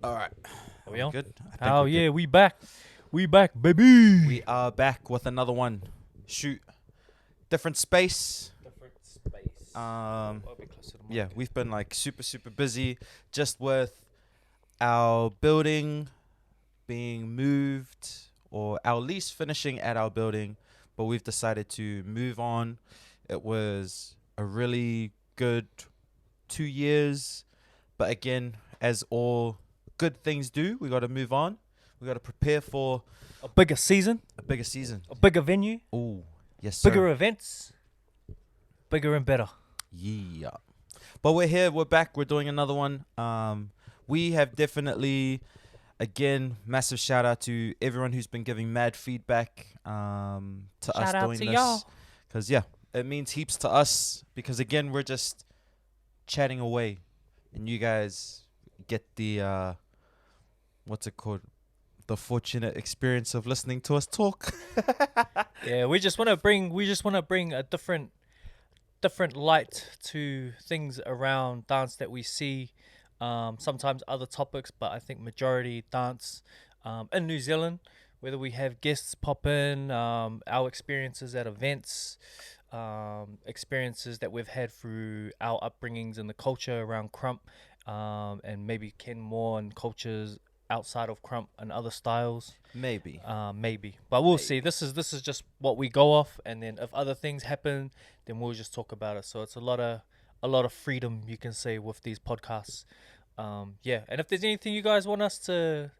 All right. Are we on? Good? I think Oh we're yeah, good. we back. We back, baby. We are back with another one. Shoot. Different space. Different space. I'll be closer to the mic. Yeah, we've been like super busy just with our building being moved or our lease finishing at our building, but we've decided to move on. It was a really good 2 years, but again, as all good things do, we got to move on. We got to prepare for A bigger season, a bigger season. a bigger venue, Oh, yes, sir. bigger events, bigger and better. Yeah. But we're here. We're back. We're doing another one. We have definitely, again, massive shout out to everyone who's been giving mad feedback to us Shout out doing to this. y'all. Because, yeah, it means heaps to us. Because, again, we're just chatting away. And you guys get the, what's it called? The fortunate experience of listening to us talk. Yeah, we just want to bring a different light to things around dance that we see. Sometimes other topics, but I think majority dance in New Zealand. Whether we have guests pop in, our experiences at events, experiences that we've had through our upbringings and the culture around Crump, and maybe ken more and cultures outside of Crump and other styles. Maybe. Maybe, but we'll see. This is just what we go off, and then if other things happen, then we'll just talk about it. So it's a lot of freedom, you can say, with these podcasts. Yeah, and if there's anything you guys want us to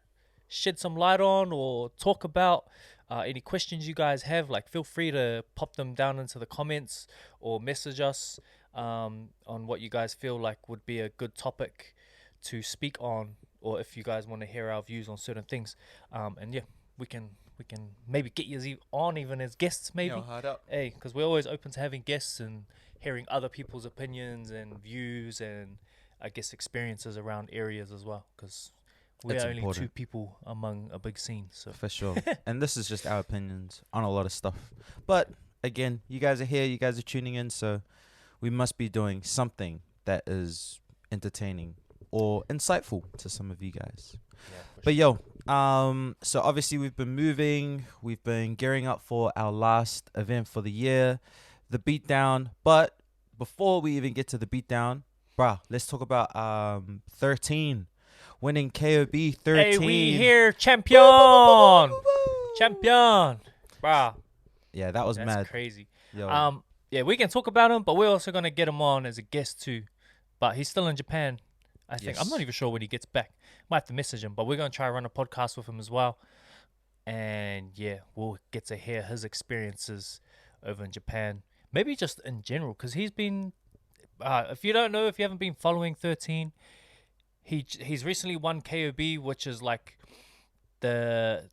shed some light on or talk about, any questions you guys have, like, feel free to pop them down into the comments or message us on what you guys feel like would be a good topic to speak on, or if you guys want to hear our views on certain things. And yeah, we can maybe get you on even as guests, maybe. hard up. Hey, because we're always open to having guests and hearing other people's opinions and views and, I guess, experiences around areas as well, because we're It's only important. 2 people among a big scene. So For sure. And this is just our opinions on a lot of stuff. But again, you guys are here, you guys are tuning in, so we must be doing something that is entertaining or insightful to some of you guys. yeah, But yo, so obviously we've been moving, we've been gearing up for our last event for the year, the Beatdown. But before we even get to the Beatdown, bruh, let's talk about 13 winning KOB 13. hey, we here, champion, champion, bruh. Yeah, that was That's mad. crazy. Yo. Yeah, we can talk about him, but we're also gonna get him on as a guest too. But he's still in Japan, I think. I'm Yes. not even sure when he gets back. Might have to message him, but we're gonna try to run a podcast with him as well. And yeah, we'll get to hear his experiences over in Japan. Maybe just in general, because he's been. If you don't know, if you haven't been following 13, he's recently won KOB, which is like the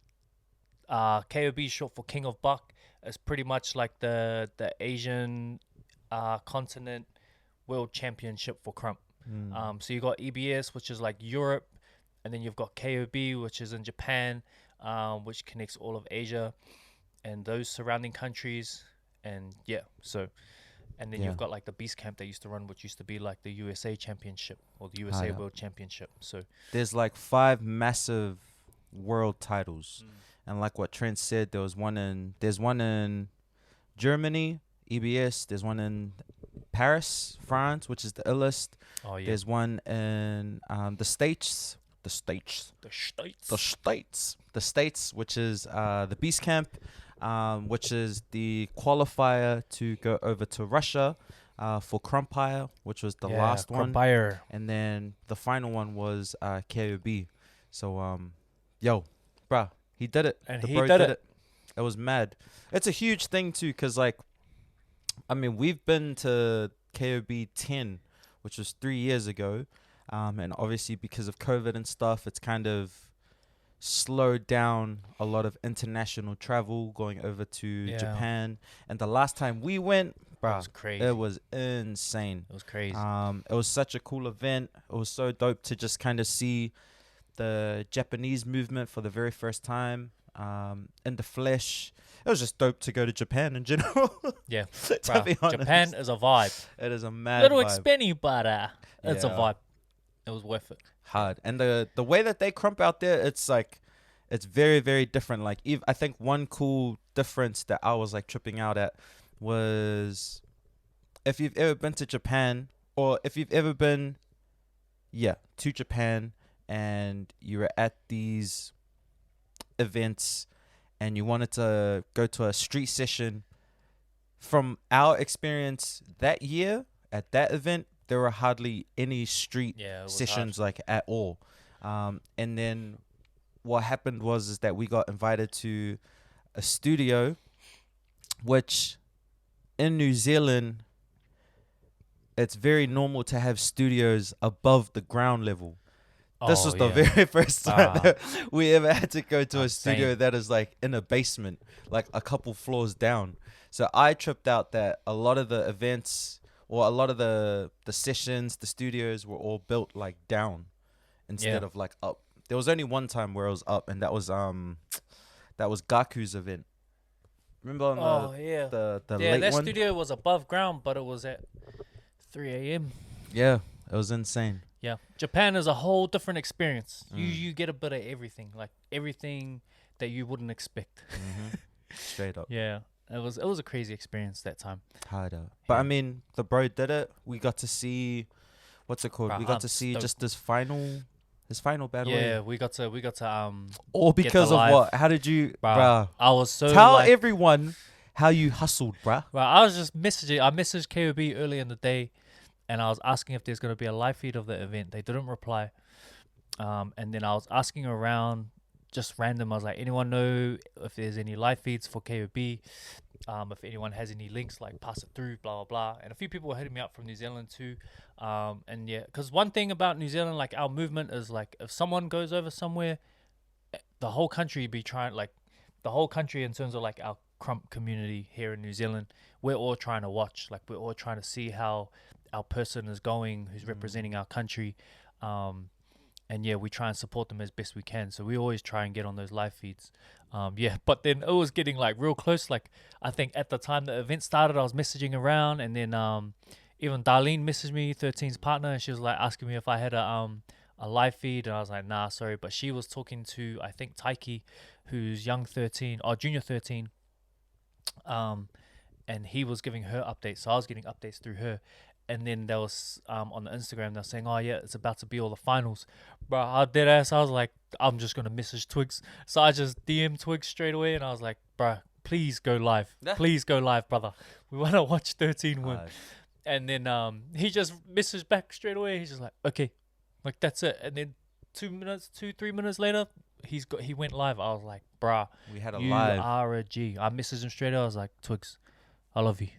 KOB short for King of Buck. It's pretty much like the Asian continent world championship for Crump. So you got EBS, which is like Europe, and then you've got KOB, which is in Japan, which connects all of Asia and those surrounding countries. And yeah, so, and then Yeah. you've got like the Beast Camp that used to run, which used to be like the USA Championship or the USA yeah. World Championship. So There's like 5 massive world titles. And like what Trent said, there's one in Germany, EBS. There's one in Paris, France, which is the illest. oh yeah, There's one in the States, the States. which is the Beast Camp, which is the qualifier to go over to Russia for Crumpire, which was the last one. Crumpire. And then the final one was KOB. So, yo, bruh, he did it. And the he bro did it. It was mad. It's a huge thing, too, because, like, I mean, we've been to KOB 10, which was 3 years ago. And obviously, because of COVID and stuff, it's kind of slowed down a lot of international travel going over to Yeah. Japan. And the last time we went, It bruh, was crazy. it was insane. It was crazy. It was such a cool event. It was so dope to just kind of see the Japanese movement for the very first time in the flesh. It was just dope to go to Japan in general. Yeah, to be honest. Japan is a vibe. It is a mad Little vibe. expensive, but it's a Yeah. vibe. It was worth it. hard. And the way that they crump out there, it's like it's very, very different. Like I think one cool difference that I was like tripping out at was if you've ever been to Japan, or if you've ever been to Japan, and you were at these events and you wanted to go to a street session. From our experience that year at that event, there were hardly any street sessions like at all. And then what happened is that we got invited to a studio, which in New Zealand, it's very normal to have studios above the ground level. This was the very first time that we ever had to go to a studio that is like in a basement, like a couple floors down. So I tripped out that a lot of the events, or a lot of the sessions, the studios were all built like down instead of like up. There was only one time where it was up, and that was Gaku's event. Remember on the late that one? studio was above ground, but it was at 3 a.m. Yeah, it was insane. Yeah, Japan is a whole different experience. You get a bit of everything, like everything that you wouldn't expect. Straight up. Yeah, it was a crazy experience that time. Harder. But I mean, the bro did it. We got to see, what's it called? Bro, we got to see just his final battle. Yeah, we got to All because of what? How did you, bruh? I was so tell everyone how you hustled, bruh. Well, I was just messaging. I messaged KOB early in the day, and I was asking if there's going to be a live feed of the event. They didn't reply. And then I was asking around, just random. I was like, anyone know if there's any live feeds for KOB? If anyone has any links, like pass it through, blah, blah, blah. And a few people were hitting me up from New Zealand too. And yeah, because one thing about New Zealand, like our movement is like, if someone goes over somewhere, the whole country be trying, like the whole country in terms of like our crump community here in New Zealand, we're all trying to watch. Like we're all trying to see how our person is going, who's representing our country. And yeah, we try and support them as best we can. So we always try and get on those live feeds. But then it was getting like real close. Like I think at the time the event started, I was messaging around, and then even Darlene messaged me, 13's partner, and she was like asking me if I had a live feed, and I was like, nah, sorry. But she was talking to, I think, Taiki, who's young 13 or junior 13, and he was giving her updates, so I was getting updates through her. And then there was on the Instagram, they were saying, oh yeah, it's about to be all the finals. Bro, I dead ass, I was like, I'm just going to message Twigs. So I just DM'd Twigs straight away, and I was like, bro, please go live. Please go live, brother. We want to watch 13 win. And then he just messaged back straight away. He's just like, okay, like that's it. And then 3 minutes later, he went live. I was like, bruh, we had a you live. are a G. I messaged him straight away. I was like, Twigs, I love you.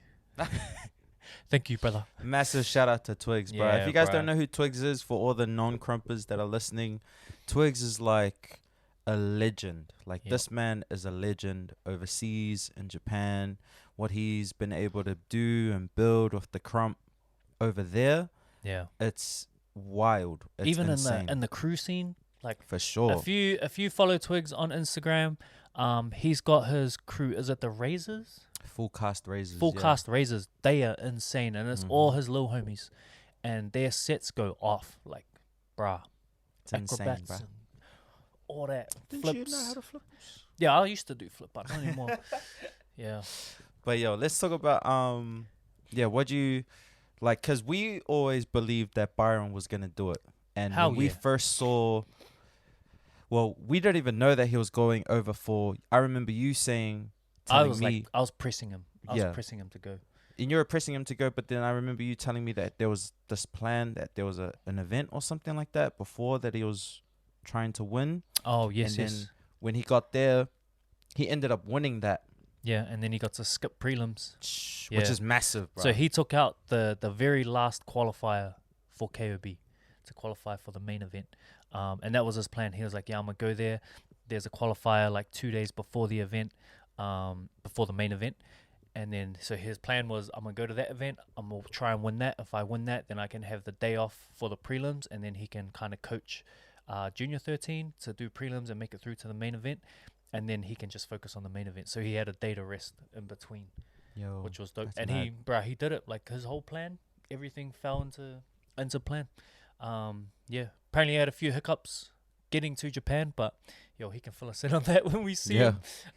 Thank you, brother. Massive shout out to Twigs, bro. If you guys don't know who Twigs is, for all the non-crumpers that are listening, Twigs is like a legend. Like this man is a legend overseas in Japan. What he's been able to do and build with the crump over there, it's wild. It's even insane. in the crew scene, like for sure. If you follow Twigs on Instagram, he's got his crew. Is it the Razors? Full cast Razors. Full cast Razors. They are insane, and it's all his little homies, and their sets go off like, bruh. It's insane, bruh. All that Didn't flips. you know how to flip? Yeah, I used to do flip, but not anymore. Yeah. But yo, let's talk about what you like, because we always believed that Byron was gonna do it, and when we first saw. Well, we don't even know that he was going over for. I remember you saying. I was pressing him. I was pressing him to go. And you were pressing him to go, but then I remember you telling me that there was this plan, that there was an event or something like that before that he was trying to win. Oh, yes, and then when he got there, he ended up winning that. Yeah, and then he got to skip prelims. Which is massive, bro. So he took out the very last qualifier for KOB to qualify for the main event. And that was his plan. He was like, yeah, I'm going to go there. There's a qualifier like 2 days before the event. Before the main event, and then so his plan was, I'm gonna go to that event, I'm gonna try and win that. If I win that, then I can have the day off for the prelims, and then he can kind of coach junior 13 to do prelims and make it through to the main event, and then he can just focus on the main event. So he had a day to rest in between, which was dope. And he did it. Like his whole plan, everything fell into plan. Yeah, apparently he had a few hiccups getting to Japan, but yo, he can fill us in on that when we see Yeah,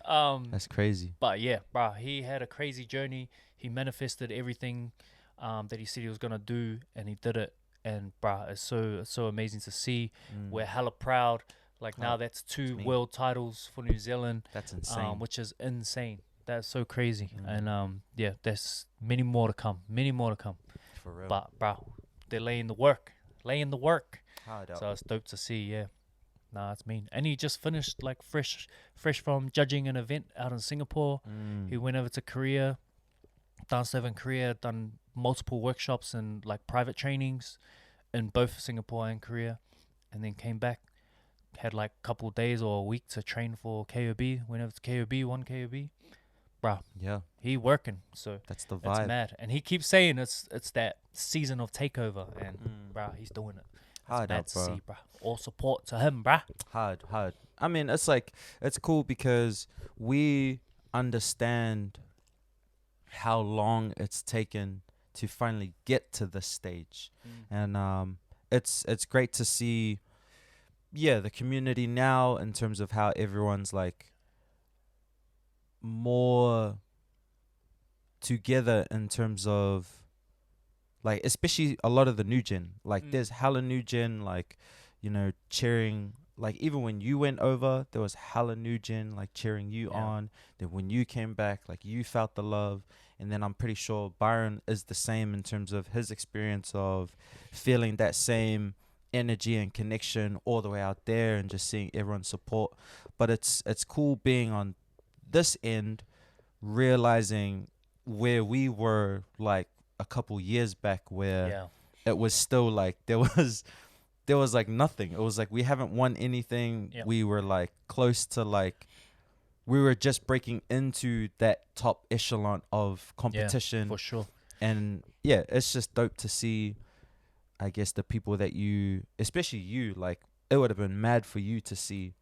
him. that's crazy. But yeah, bruh, he had a crazy journey. He manifested everything that he said he was gonna do, and he did it. And bruh, it's so amazing to see. We're hella proud. Like now, Oh, that's 2 me. world titles for New Zealand, That's insane. which is insane. That's so crazy. Mm. And yeah, there's many more to come. Many more to come. For real. But bruh, they're laying the work. Laying the work. Hard out. So it's dope to see. Yeah. Nah, it's mean. And he just finished like fresh from judging an event out in Singapore. He went over to Korea, danced over in Korea, done multiple workshops and like private trainings in both Singapore and Korea, and then came back. Had like a couple days or a week to train for KOB. Went over to KOB, won KOB. Bruh, Yeah, he working. So that's the it's vibe. mad. And he keeps saying it's that season of takeover, and bruh, he's doing it. It's Hard mad out, to bro. see, bruh. All support to him, bruh. Hard. I mean, it's like, it's cool because we understand how long it's taken to finally get to this stage, and it's great to see, yeah, the community now in terms of how everyone's like more together in terms of like, especially a lot of the new gen. Like there's hella new gen, like, you know, cheering. Like even when you went over, there was hella new gen like cheering you on. Then when you came back, like you felt the love. And then I'm pretty sure Byron is the same in terms of his experience of feeling that same energy and connection all the way out there and just seeing everyone's support. But it's cool being on this end, realizing where we were like a couple years back, where it was still like there was like nothing. It was like we haven't won anything. We were like close to like, we were just breaking into that top echelon of competition. For sure. And yeah, it's just dope to see, I guess, the people that you, especially you, like it would have been mad for you to see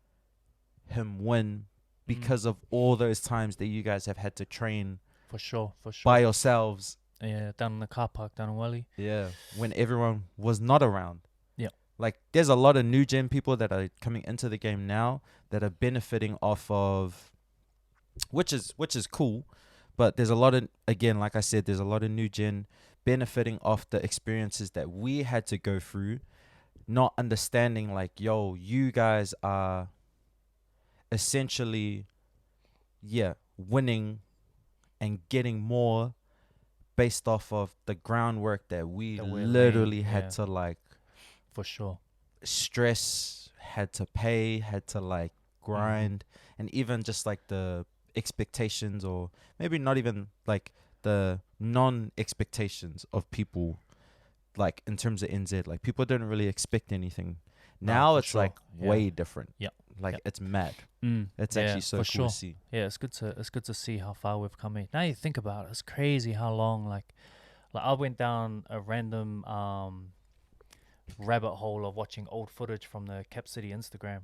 him win because of all those times that you guys have had to train For sure. by yourselves. Yeah, down in the car park down in Wally. Yeah, when everyone was not around. Yeah. Like there's a lot of new gen people that are coming into the game now that are benefiting off of, which is cool, but there's a lot of, again, like I said, there's a lot of new gen benefiting off the experiences that we had to go through, not understanding like, yo, you guys are essentially, winning and getting more based off of the groundwork that we literally had to like, for sure, stress, had to pay, had to like grind, and even just like the expectations, or maybe not even like the non-expectations of people, like in terms of NZ, like people didn't really expect anything. Now it's like way different. Like it's mad. It's actually so cool to see. Yeah, it's good to see how far we've come in. Now you think about it, it's crazy how long like I went down a random rabbit hole of watching old footage from the Cap City Instagram,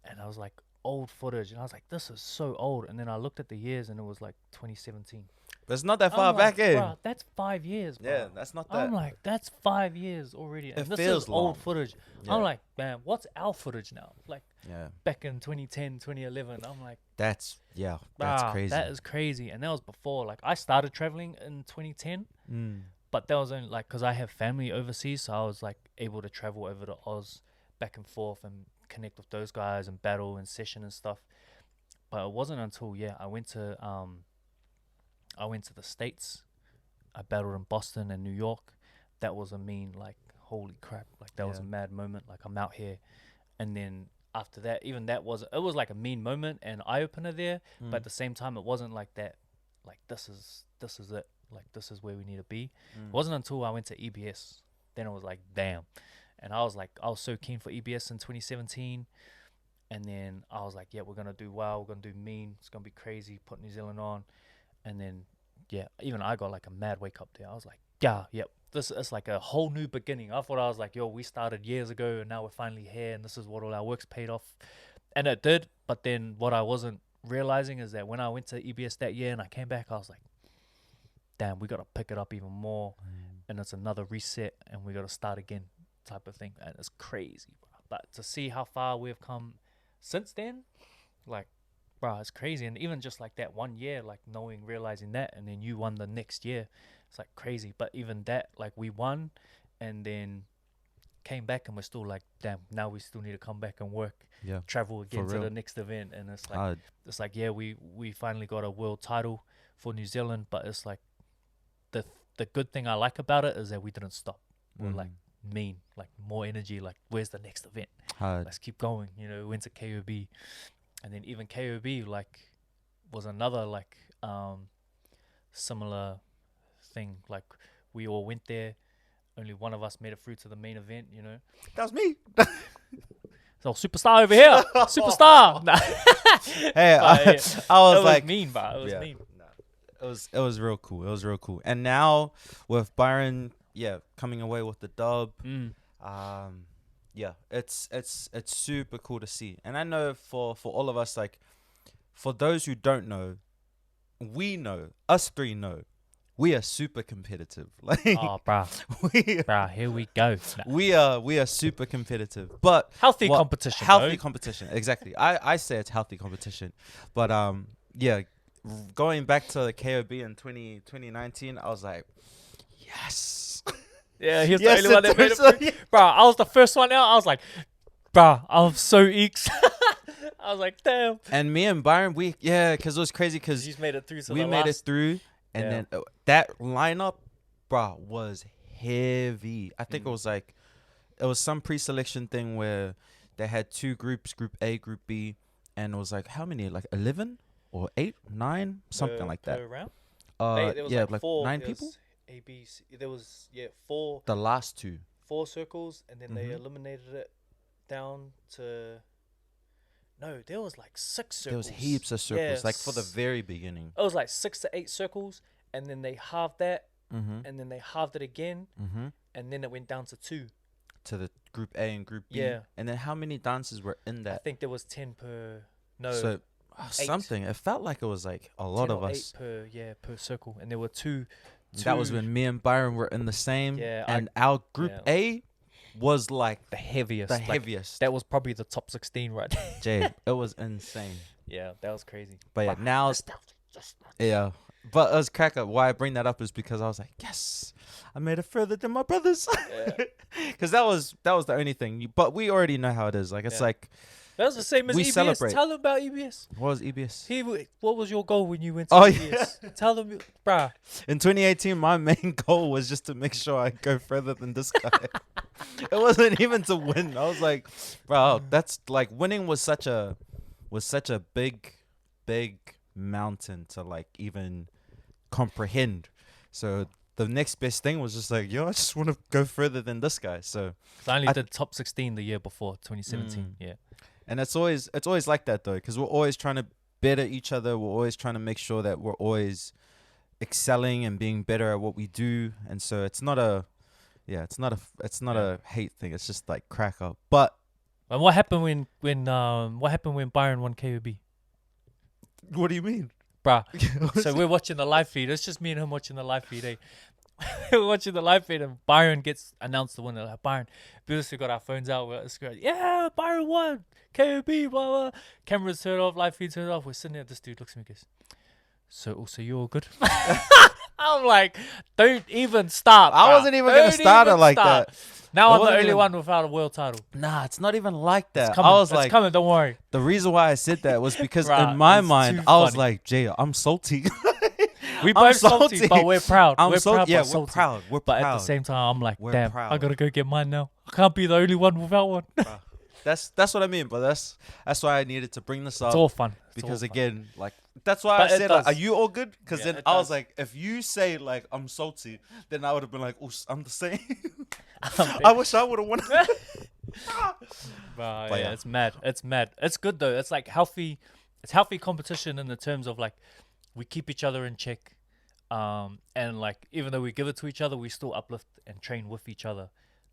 and I was like, old footage, and I was like, this is so old. And then I looked at the years, and it was like 2017. But it's not that far back, eh? Bruh, that's 5 years, bro. Yeah, that's not that. I'm like, that's 5 years already. And It this feels is long. old footage. Yeah. I'm like, man, what's our footage now? Like, Yeah, back in 2010, 2011, I'm like, that's crazy. That is crazy. And that was before, like, I started traveling in 2010, but that was only, like, because I have family overseas, so I was, like, able to travel over to Oz back and forth and connect with those guys and battle and session and stuff. But it wasn't until, I went to the States. I battled in Boston and New York. That was a mean, like, holy crap. Like, that was a mad moment. Like, I'm out here. And then after that, even it was like a mean moment and eye-opener there. But at the same time, it wasn't like that. Like, this is it. Like, this is where we need to be. It wasn't until I went to EBS. Then it was like, damn. And I was so keen for EBS in 2017. And then I was like, yeah, we're going to do well. We're going to do mean. It's going to be crazy. Put New Zealand on. And then, even I got like a mad wake up there. I was like, this is like a whole new beginning. I thought I was like, yo, we started years ago and now we're finally here and this is what all our work's paid off. And it did. But then what I wasn't realizing is that when I went to EBS that year and I came back, I was like, damn, we got to pick it up even more. And it's another reset and we got to start again. type of thing, and it's crazy, bro. But to see how far we've come since then, like, bro, it's crazy. And even just like that 1 year, like realizing that, and then you won the next year, it's like crazy. But even that, like, we won, and then came back, and we're still like, damn, now we still need to come back and work, travel again to the next event. And it's like, yeah, we finally got a world title for New Zealand, but it's like the good thing I like about it is that we didn't stop. We're like like more energy, like where's the next event? Let's keep going. You know, we went to KOB, and then even KOB like was another like similar thing. Like we all went there, only one of us made it through to the main event, you know. That was me. So superstar over here. Superstar. Nah. Hey, I was like mean, but it was mean. It was real cool. It was real cool. And now with Byron, coming away with the dub, it's super cool to see. And I know for all of us, like for those who don't know, we know, us three know, we are super competitive. Like, oh, bruh, here we go. Nah. We are super competitive, but healthy competition. Healthy competition, exactly. I say it's healthy competition, but going back to the KOB in 2019, I was like, yes. Yeah, he's the only one that made it through. Bro, I was the first one out. I was like, bro, I'm so eeks. I was like, damn. And me and Byron, because it was crazy because he's made it through. We made it through, and then that lineup, bro, was heavy. I think it was some pre-selection thing where they had two groups, Group A, Group B, and it was like how many? Like 11 or 8, 9, something like that. Per round? There was like 4, 9 people. A, B, C. There was 4. The last 2. 4 circles, and then they eliminated it down to. No, there was like 6 circles. There was heaps of circles, like for the very beginning. It was like 6 to 8 circles, and then they halved that, and then they halved it again, and then it went down to 2. To the Group A and Group B. Yeah. And then how many dances were in that? I think there was 10 per. No. So something. It felt like it was like a lot of us. 8 per circle, and there were 2. That was when me and Byron were in the same. Yeah. And our Group A was like the heaviest. The heaviest. That was probably the top 16 right there. Jay, it was insane. Yeah, that was crazy. But yeah, now but it was crack up. Why I bring that up is because I was like, yes, I made it further than my brothers. Because that was the only thing. But we already know how it is. Like it's like that was the same as we EBS. Celebrate. Tell them about EBS. What was EBS? What was your goal when you went to EBS? Tell them, bruh. In 2018, my main goal was just to make sure I go further than this guy. It wasn't even to win. I was like, bro, that's like winning was such a big mountain to like even comprehend. So the next best thing was just like, I just want to go further than this guy. So I only did top 16 the year before, 2017. Yeah. And it's always like that though, because we're always trying to better each other. We're always trying to make sure that we're always excelling and being better at what we do. And so it's not a hate thing. It's just like crack up. But and what happened when Byron won KOB? What do you mean? Bruh. So we're watching the live feed. It's just me and him watching the live feed. We're watching the live feed, and Byron gets announced the winner. Like, Byron, we got our phones out. We're scrolling. Yeah, Byron won. KOB, blah, blah. Cameras turned off, live feed turned off. We're sitting there. This dude looks at me and goes, so you all good? I'm like, don't even start. I wasn't even going to start it like that. Now I'm the only one without a world title. Nah, it's not even like that. It's coming. I was like, coming, don't worry. The reason why I said that was because in my mind, I was like, Jay, I'm salty. We both salty, but we're proud. We're proud. But at the same time, I'm like, damn, I gotta go get mine now. I can't be the only one without one. That's what I mean, but that's why I needed to bring this up. It's all fun. Because again, like that's why I said, like, are you all good? Because then I was like, if you say like I'm salty, then I would have been like, oh, I'm the same. I wish I would have won. But yeah, it's mad. It's good though. It's like healthy. It's healthy competition in the terms of like we keep each other in check, and like even though we give it to each other, we still uplift and train with each other.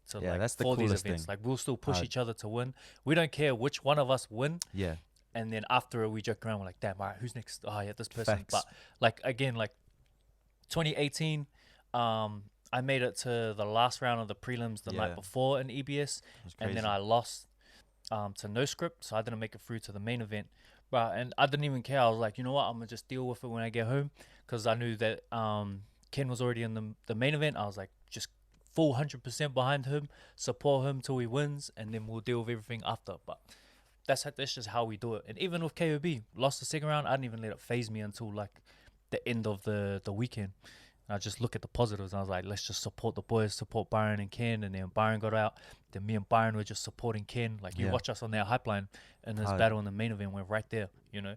So that's the for these coolest events. thing. Like we'll still push each other to win. We don't care which one of us win. Yeah. And then after we joke around, we're like, damn, all right, who's next? Oh yeah, this person. Facts. But like again, like 2018, I I made it to the last round of the prelims the Yeah. night before in EBS, It was and then crazy. I lost to no script, so I didn't make it through to the main event. But and I didn't even care. I was like, you know what, I'm gonna just deal with it when I get home, because I knew that Ken was already in the main event. I was like, just full 100% behind him, support him till he wins, and then we'll deal with everything after. But that's just how we do it. And even with KOB, lost the second round, I didn't even let it phase me until like the end of the weekend. And I just look at the positives. And I was like, let's just support the boys, support Byron and Ken. And then Byron got out. Then me and Byron were just supporting Ken. Like, you Yeah. watch us on their hype line, and this Hard. battle in the main event, we're right there, you know,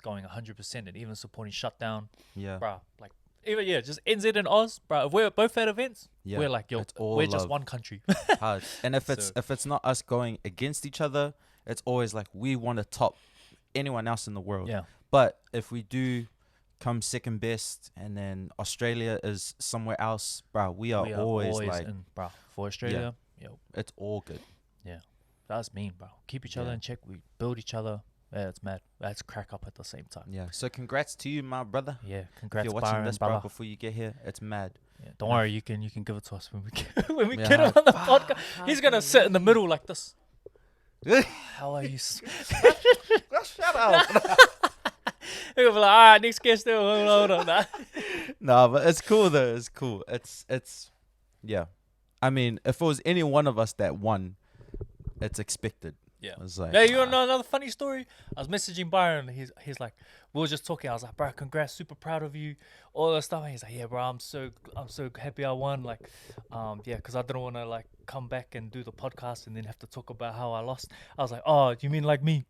going 100%, and even supporting Shutdown, Yeah. bruh. Like, even just NZ and Oz, bruh. If we're both at events, Yeah. we're like, yo, It's all we're just love. one country. Hard. And if So- it's not us going against each other, it's always like we want to top anyone else in the world. Yeah. But if we do come second best, and then Australia is somewhere else, bro, we are always like, in, bruh. For Australia, yo, it's all good. that's mean, bro. Keep each other Yeah. in check. We build each other. Yeah, it's mad. Let's crack up at the same time. Yeah. So congrats to you, my brother. Yeah, If congrats, you're watching Byron, this, brother. bro, before you get here, it's mad. Yeah, don't Yeah. worry, you can give it to us when we get, when we Yeah, get him hard. on the podcast. He's gonna sit in the middle like this. How are you? Shut up. He'll be like, all right, next guest. Hold on. Nah. No, but it's cool though. It's cool. It's yeah. I mean, if it was any one of us that won, it's expected. Yeah. It's like, Yeah, you wanna know another funny story? I was messaging Byron. He's like, we were just talking. I was like, bro, congrats, super proud of you, all that stuff. And he's like, yeah, bro, I'm so happy I won. Like, yeah, because I didn't want to like come back and do the podcast and then have to talk about how I lost. I was like, oh, you mean like me?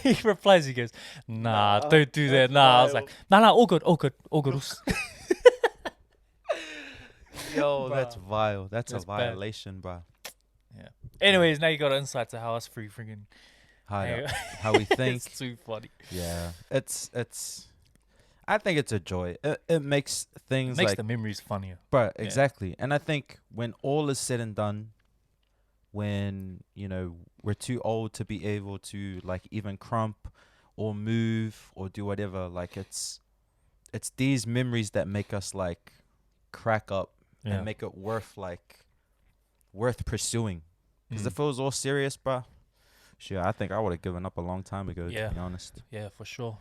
He replies, he goes, nah, don't do that. Nah, I was like, nah, all good. yo, Bruh. that's vile. That's a That's bad. violation, bro. Anyways, now you got an insight to how us three freaking How we think. It's too funny. Yeah, it's. I think it's a joy. It makes things Makes like, the memories funnier. bro, exactly. And I think when all is said and done, when we're too old to be able to like even crump or move or do whatever, like it's these memories that make us like crack up Yeah. and make it worth pursuing. Because if it was all serious, bro, sure, I think I would have given up a long time ago. Yeah. To be honest. Yeah, for sure.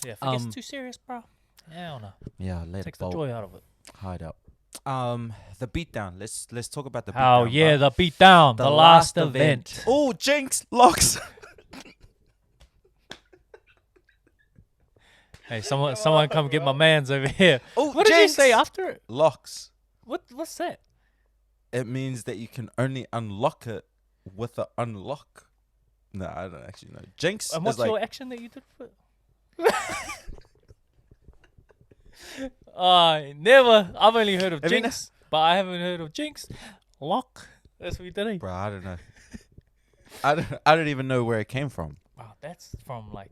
Yeah, if it gets too serious, bro, hell no. Yeah, let Takes it the bolt. joy out of it. Hide up. The beatdown. Let's talk about the beatdown. Oh yeah, bro. the beatdown, the last event. Oh, Jinx locks. Hey, someone come get my man's over here. Oh, What did you Jinx! say after it? Locks. What's that? It means that you can only unlock it with an unlock. No, I don't actually know. Jinx And is what's like, your action that you did for never. I've only heard of I mean, Jinx, but I haven't heard of Jinx. Lock. That's what you did. bro, I don't know. I don't even know where it came from. Wow, that's from like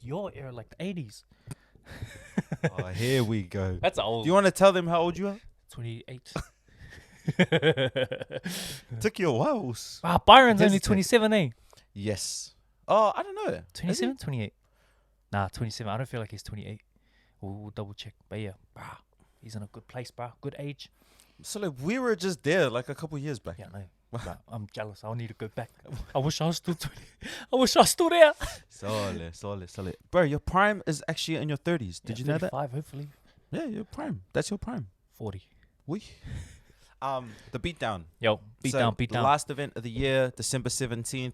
your era, like the 80s. Oh, here we go. That's old. Do you want to tell them how old you are? 28. Took you a while. Wow, Byron's only Hesitate. 27, eh? Yes. Oh, I don't know. Is he? 27, 28. Nah, 27. I don't feel like he's 28. We'll double check. But yeah, bruh, he's in a good place, bruh. Good age. So like we were just there like a couple years back. Yeah, no. Bruh, I'm jealous. I'll need to go back. I wish I was still 20. I wish I was still there. Solid. Bro, your prime is actually in your 30s. Did you know that? 35, hopefully. Yeah, your prime. That's your prime. 40. We. The beatdown. Yo, beat So, down. The last event of the year, December 17th.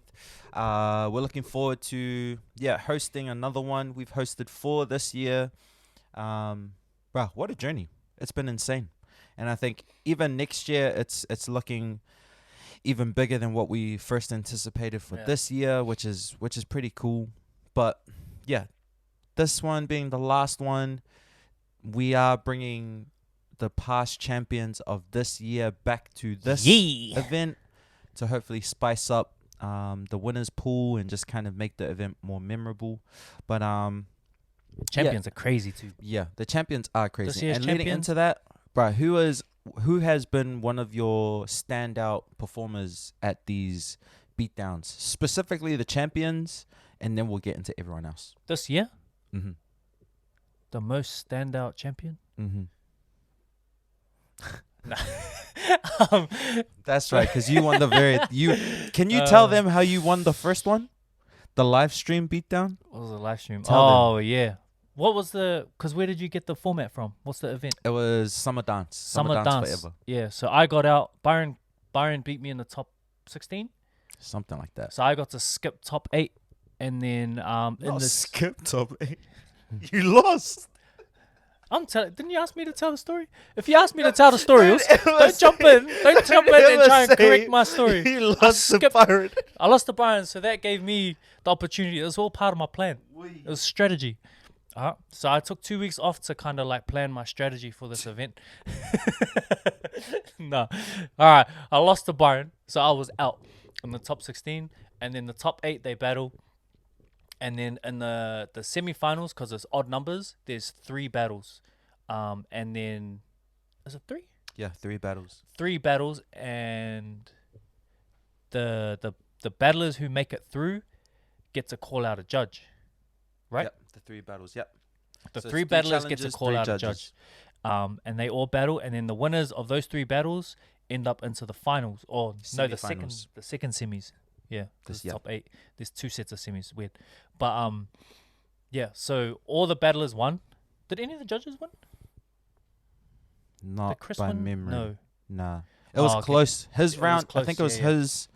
We're looking forward to hosting another one. We've hosted 4 this year. Wow, what a journey. It's been insane. And I think even next year it's looking even bigger than what we first anticipated for this year, which is pretty cool. But yeah, this one being the last one, we are bringing the past champions of this year back to this event to hopefully spice up the winners pool and just kind of make the event more memorable. But Champions are crazy too. yeah, the champions are This crazy. year's And leading champions? into that, bro, who has been one of your standout performers at these beatdowns, specifically the champions, and then we'll get into everyone else. This year, Mhm. the most standout champion. Mhm. Nah. um, That's right, because you won the very. Can you tell them how you won the first one, the live stream beatdown? what was the live stream? Tell them. Yeah. What was the? Because where did you get the format from? What's the event? It was Summer Dance. Summer Dance. Forever. Yeah. So I got out. Byron beat me in the top 16. Something like that. So I got to skip top 8, and then in the skip top 8. You lost. didn't you ask me to tell the story? If you asked me to tell the story, don't jump in and try and correct my story. You lost to Byron. I lost to Byron, so that gave me the opportunity. It was all part of my plan. It was strategy. So I took 2 weeks off to kind of like plan my strategy for this event. No. All right. I lost to Byron, so I was out in the top 16. And then the top 8, they battle. And then in the semi-finals, because it's odd numbers, there's 3 battles. And then, is it 3? Yeah, 3 battles. 3 battles, and the battlers who make it through get to call out a judge. Right? Yep, the 3 battles, yep. The So 3 it's battlers get to challenges, call 3 out a judges. judge. And they all battle, and then the winners of those 3 battles end up into the finals. Or no, the second semis. Yeah, there's top 8. There's 2 sets of semis. Weird. But yeah, so all the battlers won. Did any of the judges win? Not Did Chris by win? memory. No. Nah. It was okay. close. His It was round, I close, think it was yeah, yeah. his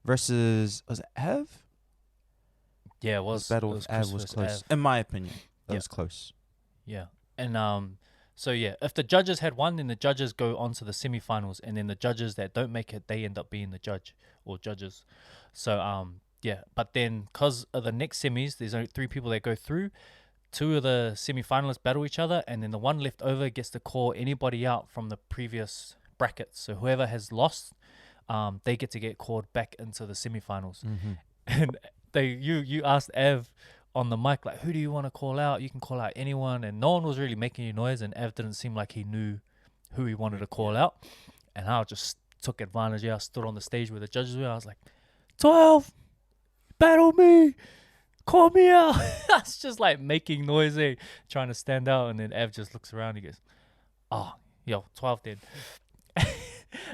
versus, was it Ev? Yeah, it was. His battle it with was Ev Chris was versus close. Ev. In my opinion, it Yeah. was close. Yeah. And so yeah, if the judges had won, then the judges go on to the semifinals, and then the judges that don't make it, they end up being the judge or judges. So yeah, but then because of the next semis, there's only 3 people that go through. 2 of the semifinalists battle each other, and then the one left over gets to call anybody out from the previous brackets. So whoever has lost, they get to get called back into the semifinals. Mm-hmm. And you asked Ev on the mic, like, who do you want to call out? You can call out anyone, and no one was really making any noise, and Ev didn't seem like he knew who he wanted to call out. And I just took advantage. I stood on the stage where the judges were. I was like, 12, battle me, call me out. I was just like making noise, trying to stand out. And then Ev just looks around. He goes, oh, yo, 12 then.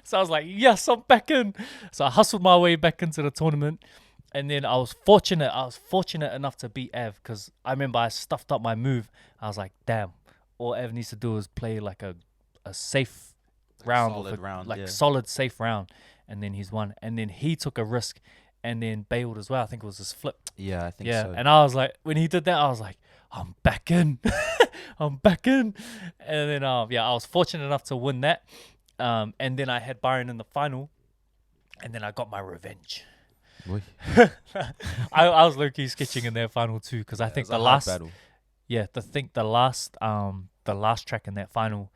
So I was like, yes, I'm back in. So I hustled my way back into the tournament. And then I was fortunate enough to beat Ev, because I remember I stuffed up my move. I was like, damn, all Ev needs to do is play like a safe round, solid safe round, and then he's won. And then he took a risk and then bailed as well. I think it was his flip. Yeah, I think so. Yeah, and I was like, when he did that, I was like, I'm back in. I'm back in. And then yeah, I was fortunate enough to win that. And then I had Byron in the final, and then I got my revenge. I was low-key sketching in their final too, because I think the last battle. Yeah, the last track in that final,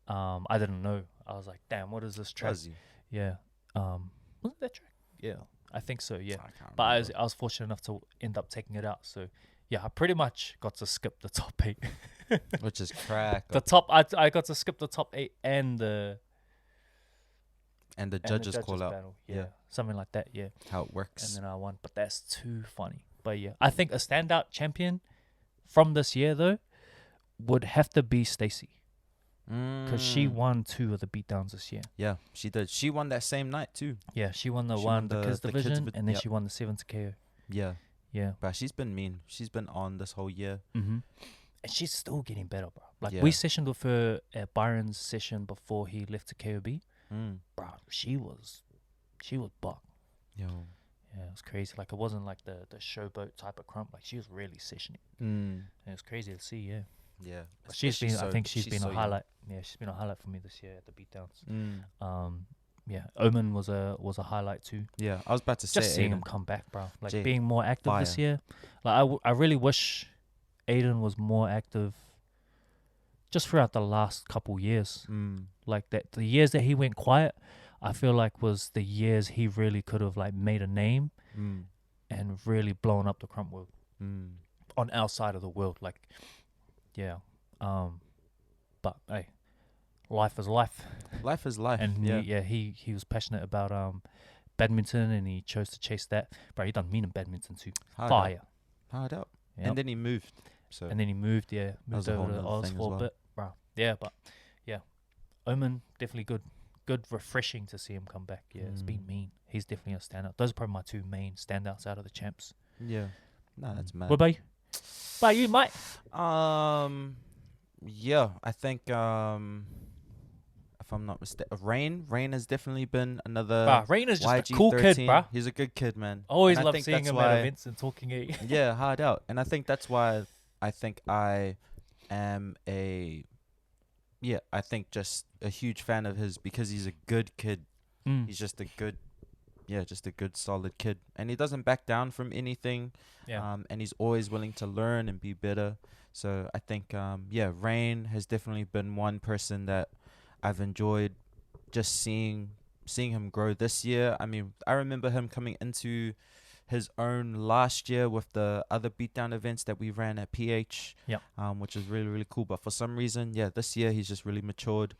I didn't know. I was like, damn, what is this track? Fuzzy. Yeah. Wasn't that track? Yeah, I think so, yeah. But I was fortunate enough to end up taking it out. So yeah, I pretty much got to skip the top 8. Which is crack. I got to skip the top 8 and the judges call out. Battle. Yeah, something like that, yeah. How it works. And then I won, but that's too funny. But yeah, I think a standout champion from this year though would have to be Stacey, because she won 2 of the beatdowns this year. Yeah, she did. She won that same night too. Yeah, she won the kids division, and then she won the 7 to KO. Yeah, yeah. But she's been mean. She's been on this whole year. Mm-hmm. And she's still getting better, bro. Like we sessioned with her at Byron's session before he left to KOB. Bro, she was buck. Yo. Yeah, it was crazy. Like, it wasn't like the showboat type of crump. Like, she was really sessioning. And it was crazy to see, yeah. Yeah. But she's been a highlight. Yeah, she's been a highlight for me this year at the beatdowns. Yeah, Omen was a highlight too. Yeah, I was about to say just seeing him come back, bro. Like being more active this year. Like I really wish Aiden was more active just throughout the last couple years. Like that, the years that he went quiet, I feel like was the years he really could have like made a name and really blown up the crump world on our side of the world. Like, yeah. But hey, life is life. Life is life. And he was passionate about badminton, and he chose to chase that. Bro, he done mean in badminton too. Hard up. Yep. And then he moved. So moved over to Oz for a bit, bro. Yeah, but yeah, Omen, definitely good, refreshing to see him come back. Yeah, it's been mean. He's definitely a standout. Those are probably my two main standouts out of the champs. Yeah. No, that's mad. What about you? About you, mate? Yeah, I think if I'm not mistaken, Rain has definitely been another Bruh, Rain is just a YG13. cool kid, bruh. He's a good kid, man. Always And I love think seeing that's him why, at events and talking. yeah, hard out. And I think that's why I think I am I think just a huge fan of his because he's a good kid. He's just a good, just a good solid kid. And he doesn't back down from anything. Yeah. And he's always willing to learn and be better. So I think, Rain has definitely been one person that I've enjoyed just seeing him grow this year. I mean, I remember him coming into his own last year with the other beatdown events that we ran at PH, which is really, really cool. But for some reason, this year he's just really matured,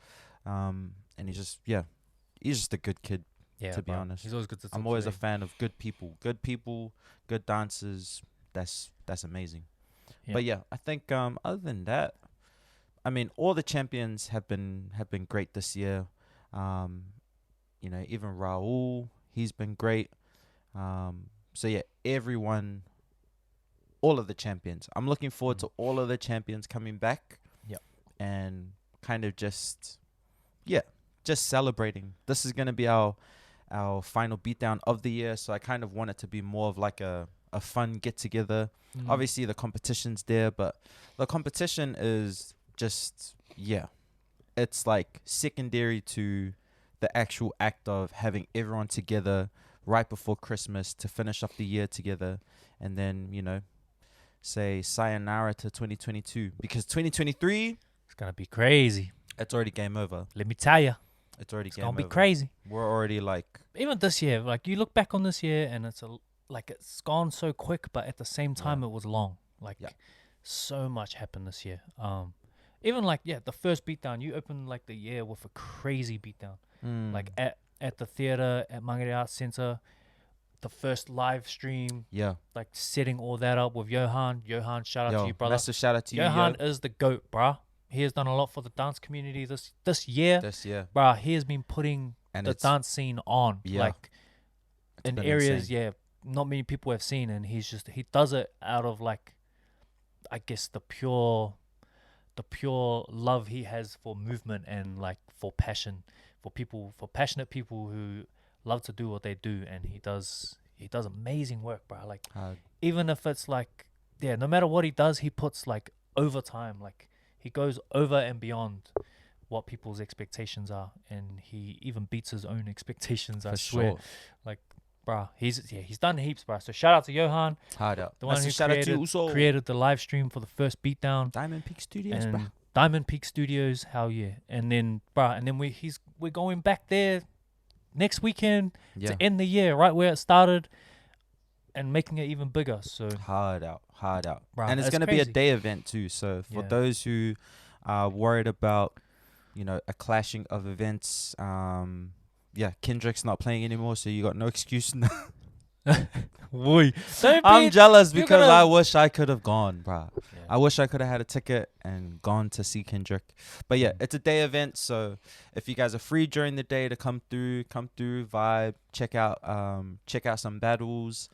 and he's just a good kid. Yeah, to be honest, he's always good to talk I'm always to a fan of good people, good dancers. That's amazing. Yeah. But yeah, I think other than that, I mean, all the champions have been great this year. Even Raul, he's been great. So yeah, everyone, all of the champions. I'm looking forward to all of the champions coming back. Yep. And kind of just celebrating. This is gonna be our final beatdown of the year. So I kind of want it to be more of like a fun get together. Obviously the competition's there, but the competition is just it's like secondary to the actual act of having everyone together right before Christmas to finish up the year together, and then say sayonara to 2022, because 2023 it's gonna be crazy. It's already game over. Let me tell you, it's already it's game gonna over. be crazy. We're already like, even this year, like you look back on this year and it's it's gone so quick, but at the same time it was long. So much happened this year. Even the first beatdown, you opened like the year with a crazy beatdown. Like at the theater at Mangere Arts Center, the first live stream. Like setting all that up with Johan. Shout out to you, brother. Massive shout out to you. Johan is the GOAT, bruh. He has done a lot for the dance community this year. Bruh, he has been putting the dance scene on. Like in areas, not many people have seen, and he does it out of I guess the pure love he has for movement and for passion, for passionate people who love to do what they do. And he does amazing work, bro. Even if it's no matter what he does, he puts overtime. He goes over and beyond what people's expectations are, and he even beats his own expectations. I swear. Bruh, he's done heaps, bruh. So shout out to Johan. Hard out. The one who created the live stream for the first beatdown. Diamond Peak Studios, bruh. Diamond Peak Studios, hell yeah. And then, we're going back there next weekend to end the year right where it started and making it even bigger. So hard out. Bruh, and it's gonna be a day event too. So for those who are worried about, a clashing of events, Kendrick's not playing anymore, so you got no excuse now. I'm jealous because I wish I could have gone, bruh. I wish I could have had a ticket and gone to see Kendrick. But it's a day event, so if you guys are free during the day to come through, vibe, check out some battles.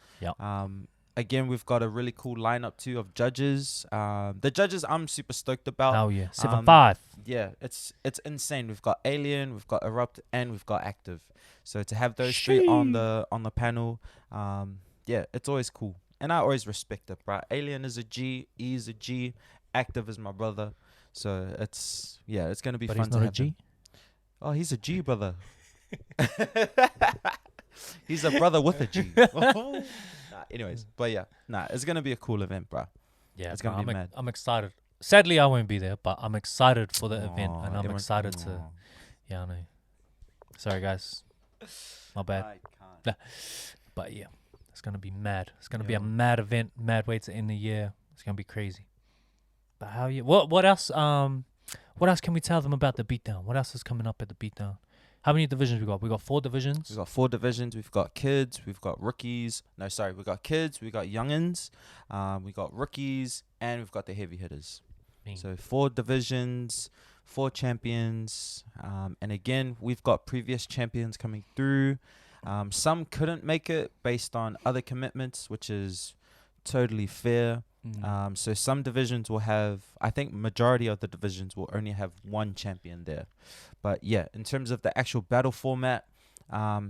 Again, we've got a really cool lineup too of judges. The judges I'm super stoked about. Oh yeah, 7-5. It's insane. We've got Alien, we've got Erupt, and we've got Active. So to have those three on the panel, it's always cool. And I always respect it, bro. Alien is a G, E is a G, Active is my brother. So it's gonna be fun he's to not have a G? him. Oh, he's a G, brother. He's a brother with a G. Anyways, but it's gonna be a cool event, bro. Yeah, it's gonna be mad. I'm excited. Sadly, I won't be there, but I'm excited for the event, and I'm excited to. Yeah, I know. Sorry, guys. My bad. I can't. But it's gonna be mad. It's gonna be a mad event, mad way to end the year. It's gonna be crazy. But what else? What else can we tell them about the beatdown? What else is coming up at the beatdown? How many divisions we got? We got 4 divisions. We've got 4 divisions. We've got kids. We've got rookies. No, sorry. We've got kids. We've got youngins. We got rookies. And we've got the heavy hitters. So 4 divisions, 4 champions. And again, we've got previous champions coming through. Some couldn't make it based on other commitments, which is totally fair. So some divisions will have, I think majority of the divisions will only have 1 champion there. But yeah, in terms of the actual battle format,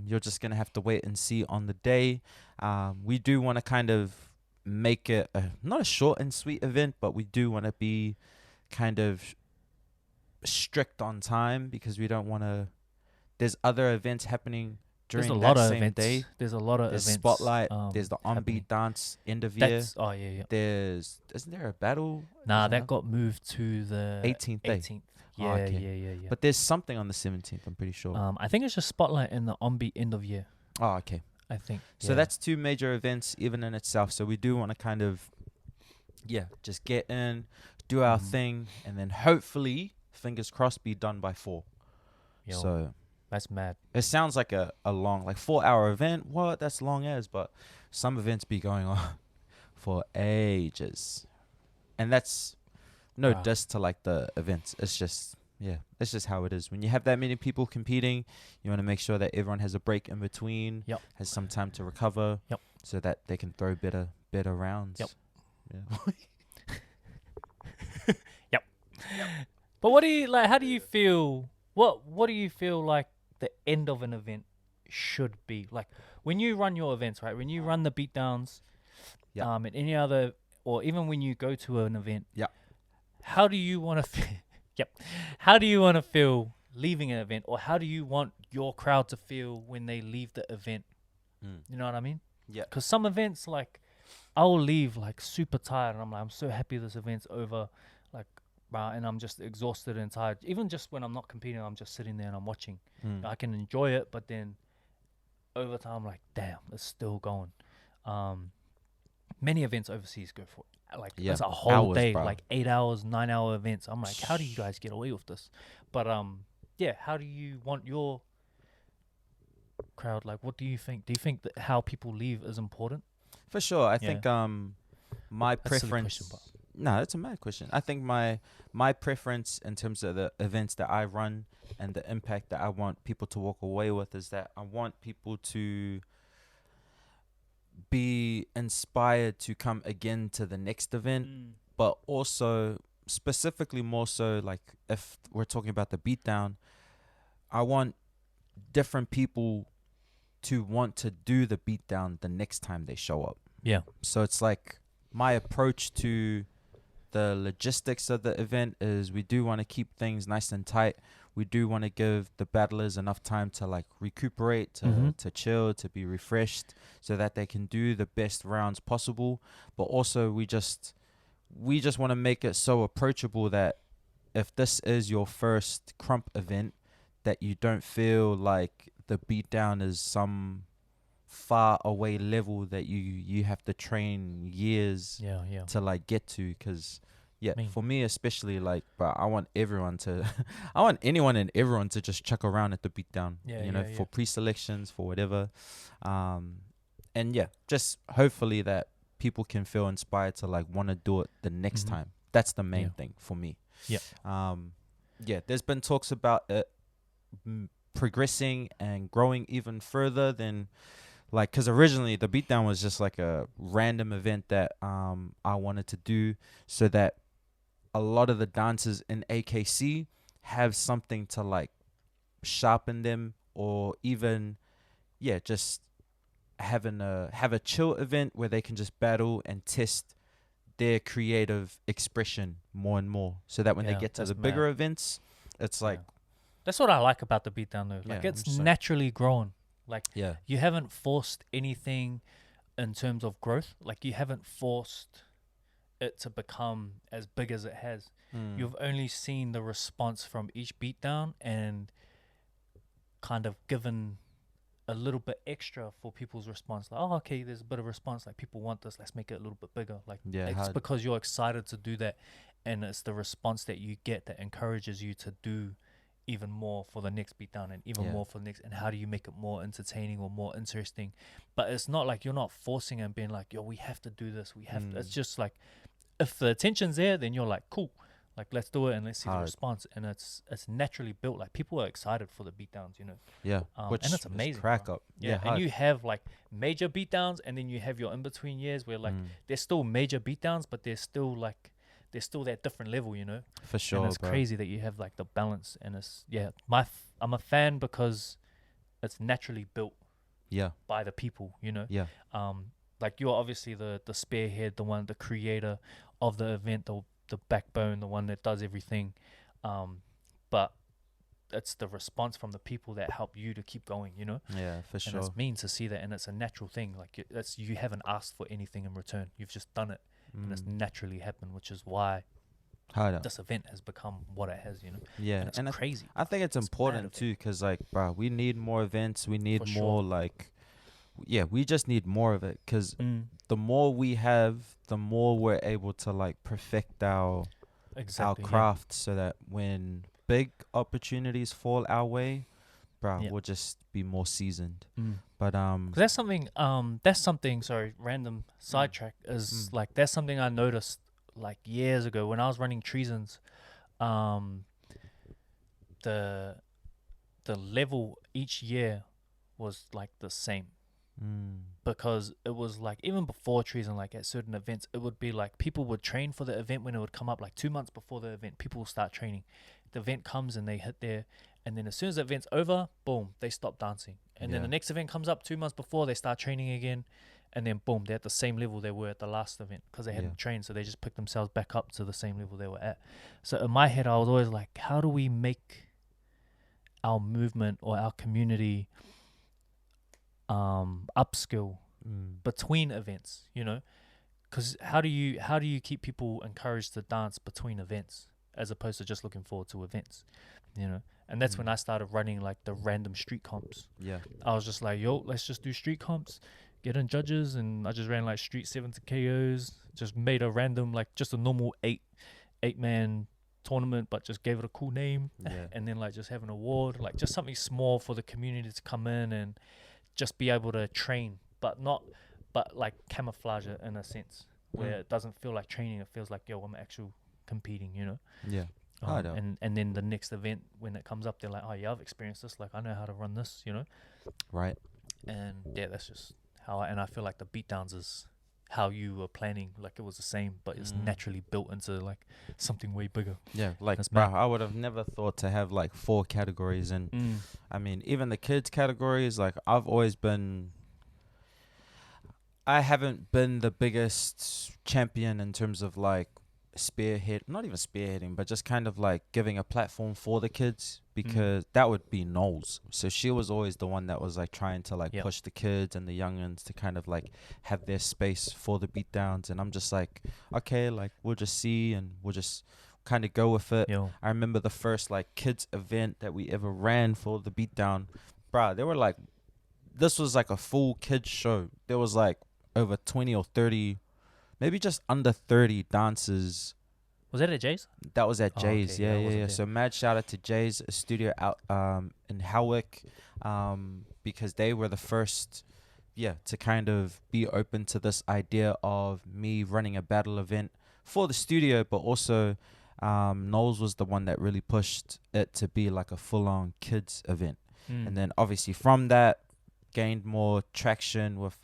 you're just going to have to wait and see on the day. We do want to kind of make it not a short and sweet event, but we do want to be kind of strict on time because we don't want to. There's other events happening There's during a lot that of same events. day. There's a lot of There's events. Spotlight. There's the on happening. beat dance end of year. That's yeah. Isn't there a battle? Nah, Is there that got moved to the 18th day. 18th. Oh, Yeah, okay. yeah. But there's something on the 17th. I'm pretty sure. I think it's just Spotlight and the on beat end of year. Oh, okay. I think. So that's 2 major events even in itself. So we do want to kind of, just get in, do our thing, and then hopefully, fingers crossed, be done by 4. Yo, So that's mad. it sounds like a long, like 4-hour event. What? That's long as, but some events be going on for ages. And that's no Wow. diss to like the events. It's just, it's just how it is. When you have that many people competing, you want to make sure that everyone has a break in between, Yep. has some time to recover, Yep. so that they can throw better rounds. Yep. Yeah. But what do you like? How do you feel? What do you feel like the end of an event should be? Like when you run your events, right? When you run the beatdowns, Yeah. and any other, or even when you go to an event, Yeah. How do you want to? How do you want to feel leaving an event, or how do you want your crowd to feel when they leave the event? You know what I mean? Yeah. Because some events, like, I will leave like super tired, and I'm like, I'm so happy this event's over, like, and I'm just exhausted and tired. Even just when I'm not competing, I'm just sitting there and I'm watching. I can enjoy it, but then over time, I'm like, damn, it's still going. Many events overseas go for like it's a whole hours, day, bro. like 8 hours, 9-hour events. I'm like, how do you guys get away with this? But how do you want your crowd? Like, what do you think? Do you think that how people leave is important? For sure. I Yeah. think my That's a silly preference. question, but- No, that's a mad question. I think my preference in terms of the events that I run and the impact that I want people to walk away with is that I want people to be inspired to come again to the next event, but also specifically more so like if we're talking about the beatdown, I want different people to want to do the beatdown the next time they show up. Yeah. So it's like my approach to the logistics of the event is we do want to keep things nice and tight. We do want to give the battlers enough time to like recuperate, to chill, to be refreshed so that they can do the best rounds possible. But also we just want to make it so approachable that if this is your first Crump event, that you don't feel like the beatdown is some far away level that you have to train years Yeah. to like get to. Because mean- for me especially, like, bro, I want everyone to I want anyone and everyone to just chuck around at the beatdown, for pre-selections, for whatever, and just hopefully that people can feel inspired to like want to do it the next time. That's the main thing for me. There's been talks about it progressing and growing even further than like, because originally the beatdown was just like a random event that I wanted to do so that a lot of the dancers in AKC have something to like sharpen them, or even just have a chill event where they can just battle and test their creative expression more and more, so that when they get to the bigger events, it's like that's what I like about the beatdown though. Like, Yeah, it's I'm just like- naturally grown. Like, yeah you haven't forced anything in terms of growth. Like, you haven't forced it to become as big as it has. You've only seen the response from each beatdown and kind of given a little bit extra for people's response. Like, oh, okay, there's a bit of response. Like, people want this. Let's make it a little bit bigger. Like, it's because you're excited to do that, and it's the response that you get that encourages you to do even more for the next beatdown and even more for the next. And how do you make it more entertaining or more interesting? But it's not like you're not forcing it and being like, yo, we have to do this. We have to. It's just like, if the attention's there, then you're like, cool. Like, let's do it and let's see the Hard. response. And it's naturally built. Like, people are excited for the beatdowns, you know. Yeah, which And it's is amazing, crack bro. up. Yeah, Yeah, and hard. you have like major beatdowns, and then you have your in between years where like there's still major beatdowns, but there's still that different level, you know. For And sure, it's bro. crazy that you have like the balance, and it's I'm a fan because it's naturally built Yeah, by the people, you know. yeah, Like, you're obviously the spearhead, the creator of the event, the backbone, the one that does everything. But it's the response from the people that help you to keep going, you know. yeah, for And sure. it's mean to see that, and it's a natural thing. Like, you haven't asked for anything in return. You've just done it, and it's naturally happened, which is why Hard up. this event has become what it has, you know. Yeah, And it's and crazy. I think it's It's important mad too, cause like, bro, we need more events. We need For more sure. like, yeah, we just need more of it. Cause Mm, the more we have, the more we're able to like perfect our exactly. craft, so that when big opportunities fall our way, bro, Yeah. we'll just be more seasoned. Yeah. But 'Cause that's something, sorry, random sidetrack, is like, that's something I noticed like years ago when I was running Treasons. Um, the level each year was like the same, because it was like, even before Treason, like at certain events, it would be like people would train for the event when it would come up, like 2 months before the event. People will start training. The event comes and they hit there, and then as soon as the event's over, boom, they stop dancing. And then Yeah. the next event comes up 2 months before, they start training again, and then boom, they're at the same level they were at the last event because they hadn't trained, so they just picked themselves back up to the same level they were at. So in my head, I was always like, how do we make our movement or our community upskill between events, you know? Because how do you keep people encouraged to dance between events as opposed to just looking forward to events, you know? And that's when I started running like the random street comps. Yeah. I was just like, yo, let's just do street comps, get in judges, and I just ran like street 7 to KOs, just made a random, like, just a normal eight-man tournament, but just gave it a cool name. Yeah. And then like just have an award, like just something small for the community to come in and just be able to train, but like camouflage it in a sense where it doesn't feel like training. It feels like, yo, I'm actual competing, you know. Yeah. And then the next event when it comes up, they're like, oh yeah, I've experienced this, like I know how to run this, you know. Right. And yeah, that's just how and I feel like the beatdowns is how you were planning, like it was the same, but it's naturally built into like something way bigger. Yeah, like, That's bro, mad. I would have never thought to have like 4 categories. And I mean, even the kids categories, like, I haven't been the biggest champion in terms of like not even spearheading, but just kind of like giving a platform for the kids, because that would be Knowles. So she was always the one that was like trying to like push the kids and the youngins to kind of like have their space for the beatdowns. And I'm just like, okay, like, we'll just see and we'll just kind of go with it. Yo. I remember the first like kids event that we ever ran for the beatdown, bruh, they were like, this was like a full kids show. There was like over 20 or 30, maybe just under 30 dancers. Was that at Jay's? That was at Oh, Jay's. okay, yeah, I Yeah. wasn't there. So mad shout out to Jay's studio out in Howick, because they were the first to kind of be open to this idea of me running a battle event for the studio, but also Knowles was the one that really pushed it to be like a full-on kids event. And then obviously from that gained more traction with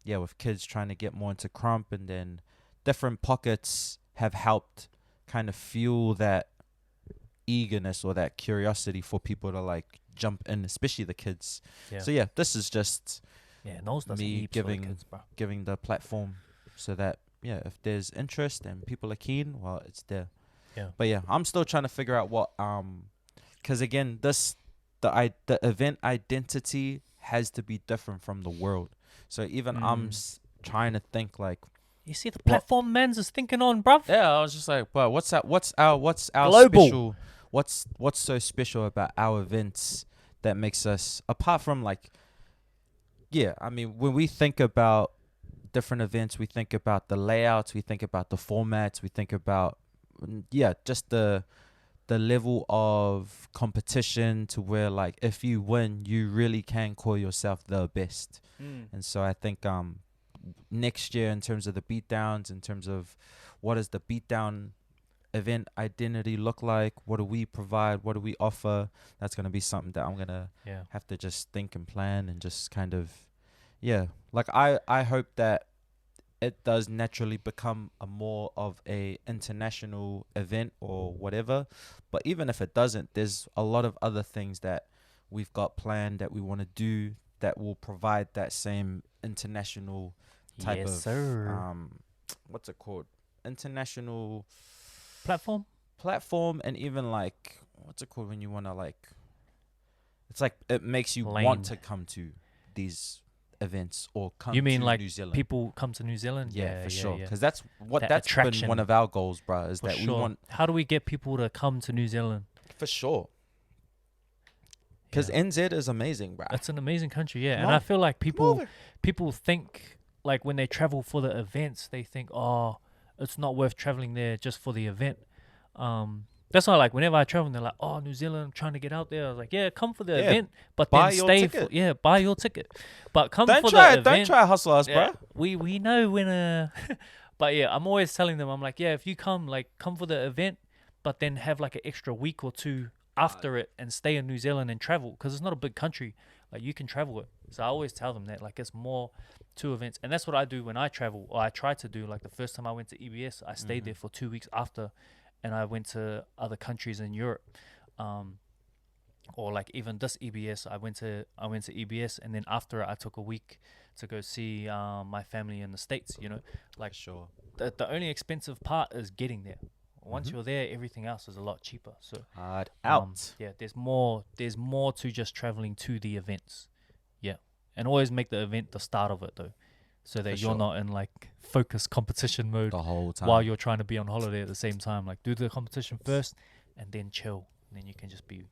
with kids trying to get more into crump, and then different pockets have helped kind of fuel that eagerness or that curiosity for people to like jump in, especially the kids. Yeah. So yeah, this is just Knowles does me heaps for the kids, bro. giving the platform so that if there's interest and people are keen, well, it's there. Yeah. But yeah, I'm still trying to figure out what because again, the event identity has to be different from the world. So even I'm trying to think like, You see the platform Mans is thinking on, bruv. yeah, I was just like, well, what's our Global. special, what's so special about our events that makes us, apart from like, I mean, when we think about different events, we think about the layouts, we think about the formats, we think about just the level of competition, to where like if you win, you really can call yourself the best. And so I think next year, in terms of the beatdowns, in terms of what is the beatdown event identity look like? What do we provide? What do we offer? That's gonna be something that I'm gonna Yeah. have to just think and plan and just kind of, yeah. Like I hope that it does naturally become a more of a international event or whatever. But even if it doesn't, there's a lot of other things that we've got planned that we want to do that will provide that same international type Yes, of sir. what's it called? International Platform. and even like what's it called when you want to like it's like it makes you Lane. want to come to these events or come You mean to like New Zealand. people come to New Zealand? Yeah, for sure. Yeah. Because that's what That that's attraction. been one of our goals, bruh, is For that sure. we want How do we get people to come to New Zealand? for sure. Because Yeah. NZ is amazing, bruh. It's an amazing country, yeah. Come And I on. feel like Come over. people think like when they travel for the events, they think, oh, it's not worth traveling there just for the event. That's why like whenever I travel, they're like, oh, New Zealand, I'm trying to get out there. I was like, yeah, come for the Yeah, event, but buy then your stay ticket. for buy your ticket, but come Don't for try the it. Don't event. try to hustle us, Yeah, bruh. we know when but yeah, I'm always telling them, I'm like, yeah, if you come for the event, but then have like an extra week or two after it and stay in New Zealand and travel because it's not a big country. Like you can travel it. So I always tell them that like it's more two events, and that's what I do when I travel, or I try to do. Like the first time I went to EBS, I stayed there for 2 weeks after, and I went to other countries in Europe. Or like even this EBS, I went to EBS, and then after it, I took a week to go see my family in the States. You know, like Sure. the only expensive part is getting there. Once you're there, everything else is a lot cheaper. So Hard out. yeah, there's more to just traveling to the events. Yeah, and always make the event the start of it though, so that For you're sure. not in like focus competition mode The whole time. while you're trying to be on holiday at the same time. Like do the competition first, and then chill. And then you can just be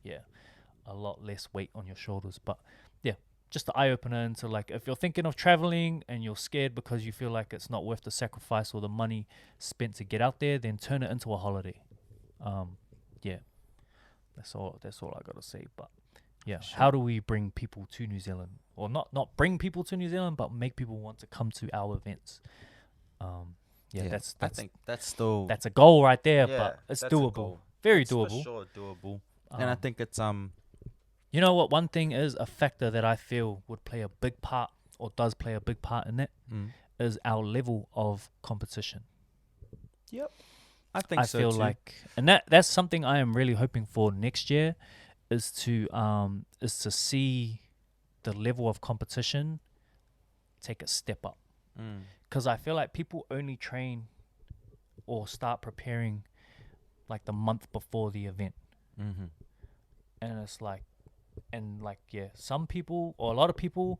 a lot less weight on your shoulders. But yeah, just the eye opener into like if you're thinking of traveling and you're scared because you feel like it's not worth the sacrifice or the money spent to get out there, then turn it into a holiday. Yeah, that's all I gotta say. But yeah, Sure. how do we bring people to New Zealand, or not bring people to New Zealand, but make people want to come to our events? That's I think that's still that's a goal right there, yeah, but it's that's a doable. goal. Very It's doable. For sure doable. And I think it's You know what? One thing is a factor that I feel would play a big part, or does play a big part in it, is our level of competition. Yep. I think I so feel too. like, and that's something I am really hoping for next year, is to see the level of competition take a step up. Because I feel like people only train or start preparing like the month before the event. And it's like, some people or a lot of people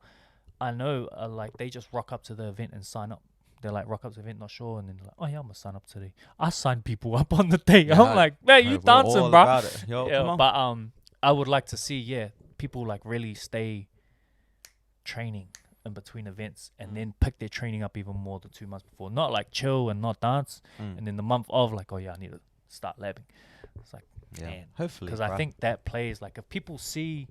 I know are like, they just rock up to the event and sign up. They're like, rock up to the event, not sure, and then they're like, oh yeah, I'm gonna sign up today. I sign people up on the day. Yeah, I'm like, man, you we're dancing, all bro. about it. Yo, come on. But I would like to see people like really stay training in between events and then pick their training up even more the 2 months before. Not like chill and not dance, and then the month of like, oh yeah, I need to start labbing. It's like, man, hopefully, because I think that plays like, if people see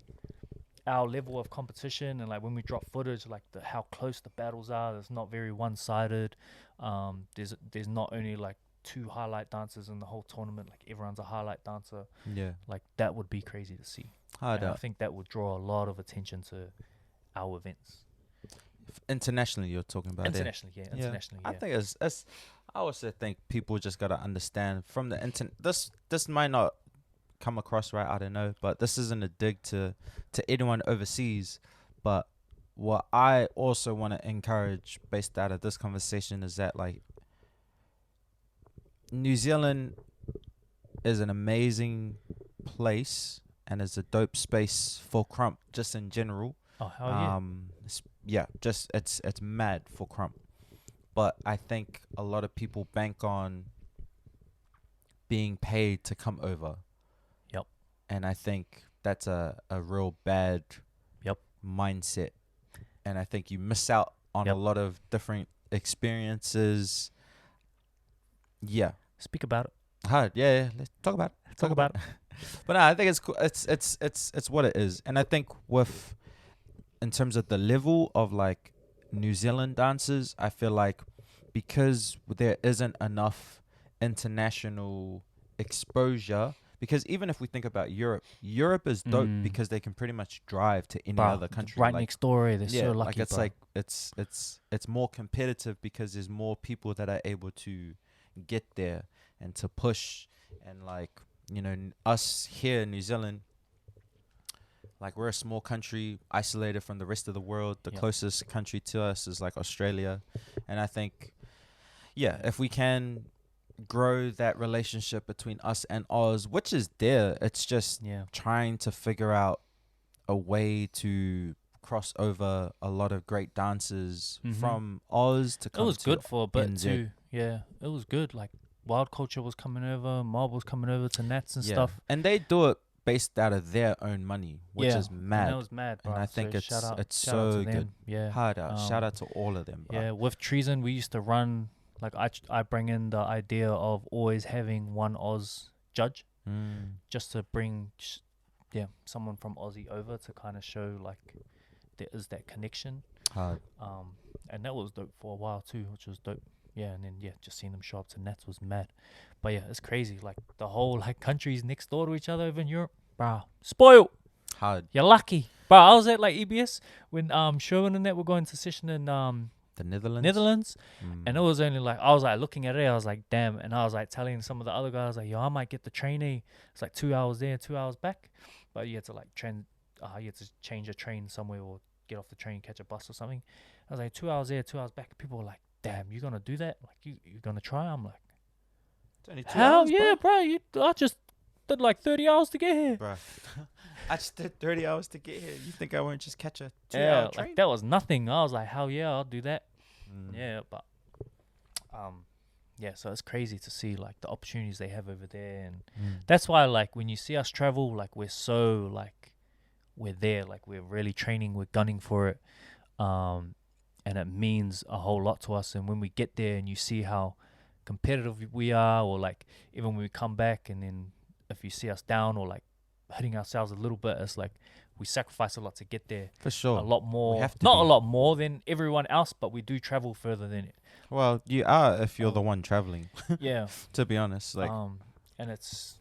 our level of competition and like when we drop footage, like how close the battles are, it's not very one-sided. There's not only like 2 highlight dancers in the whole tournament, like everyone's a highlight dancer. Like that would be crazy to see. I think that would draw a lot of attention to our events. Internationally, you're talking about internationally. I think it's I also think people just gotta understand from the this might not come across right, I don't know, but this isn't a dig to anyone overseas, but what I also want to encourage based out of this conversation is that like New Zealand is an amazing place and is a dope space for crump just in general. Oh hell yeah. It's mad for crump, but I think a lot of people bank on being paid to come over. Yep. And I think that's a real bad mindset, and I think you miss out on a lot of different experiences. Speak about it. Hard. Let's talk about it. Talk about it. But no, I think it's cool. It's what it is, and I think in terms of the level of like New Zealand dancers, I feel like because there isn't enough international exposure. Because even if we think about Europe is dope because they can pretty much drive to any other country. Right like, next door. They're so lucky, like it's bro. like it's more competitive because there's more people that are able to get there and to push. And like, you know, us here in New Zealand, like we're a small country isolated from the rest of the world. The closest country to us is like Australia. And I think, if we can grow that relationship between us and Oz, which is there, it's just trying to figure out a way to cross over a lot of great dancers from Oz to come. It was to good for a bit NZ. too. Yeah, it was good. Like Wild Culture was coming over, Mob was coming over to Nats and stuff. And they do it based out of their own money, which is mad. And that was mad, bro. And I think so it's shout out so to them. good. Yeah, Hard out. Shout out to all of them, bro. Yeah, with Treason, we used to run. Like I bring in the idea of always having one Oz judge, just to bring, someone from Aussie over to kind of show like there is that connection. Hard. And that was dope for a while too, which was dope. Yeah, and then just seeing them show up to Nats was mad. But yeah, it's crazy. Like the whole like countries next door to each other over in Europe, bro. Spoiled. Hard. You're lucky, bro. I was at like EBS when Sherwin and that were going to session in the Netherlands. And it was only like, I was like looking at it, I was like, damn. And I was like telling some of the other guys, like, yo, I might get the trainee. It's like 2 hours there, 2 hours back. But you had to like you had to change a train somewhere or get off the train, catch a bus or something. I was like, 2 hours there, 2 hours back. People were like, damn, you gonna do that? Like, you gonna try? I'm like, it's only 2 hell hours, yeah, bro. I just did like 30 hours to get here. Bro. I just did 30 hours to get here. You think I won't just catch a 2 hour train? Like that was nothing. I was like, hell yeah, I'll do that. Yeah, but so it's crazy to see like the opportunities they have over there, and that's why like when you see us travel, like we're so like we're there, like we're really training, we're gunning for it, and it means a whole lot to us. And when we get there and you see how competitive we are, or like even when we come back, and then if you see us down or like hitting ourselves a little bit, it's like we sacrifice a lot to get there. For sure. A lot more. Not a lot more than everyone else, but we do travel further than it. Well, you are if you're the one traveling. Yeah. To be honest, like and it's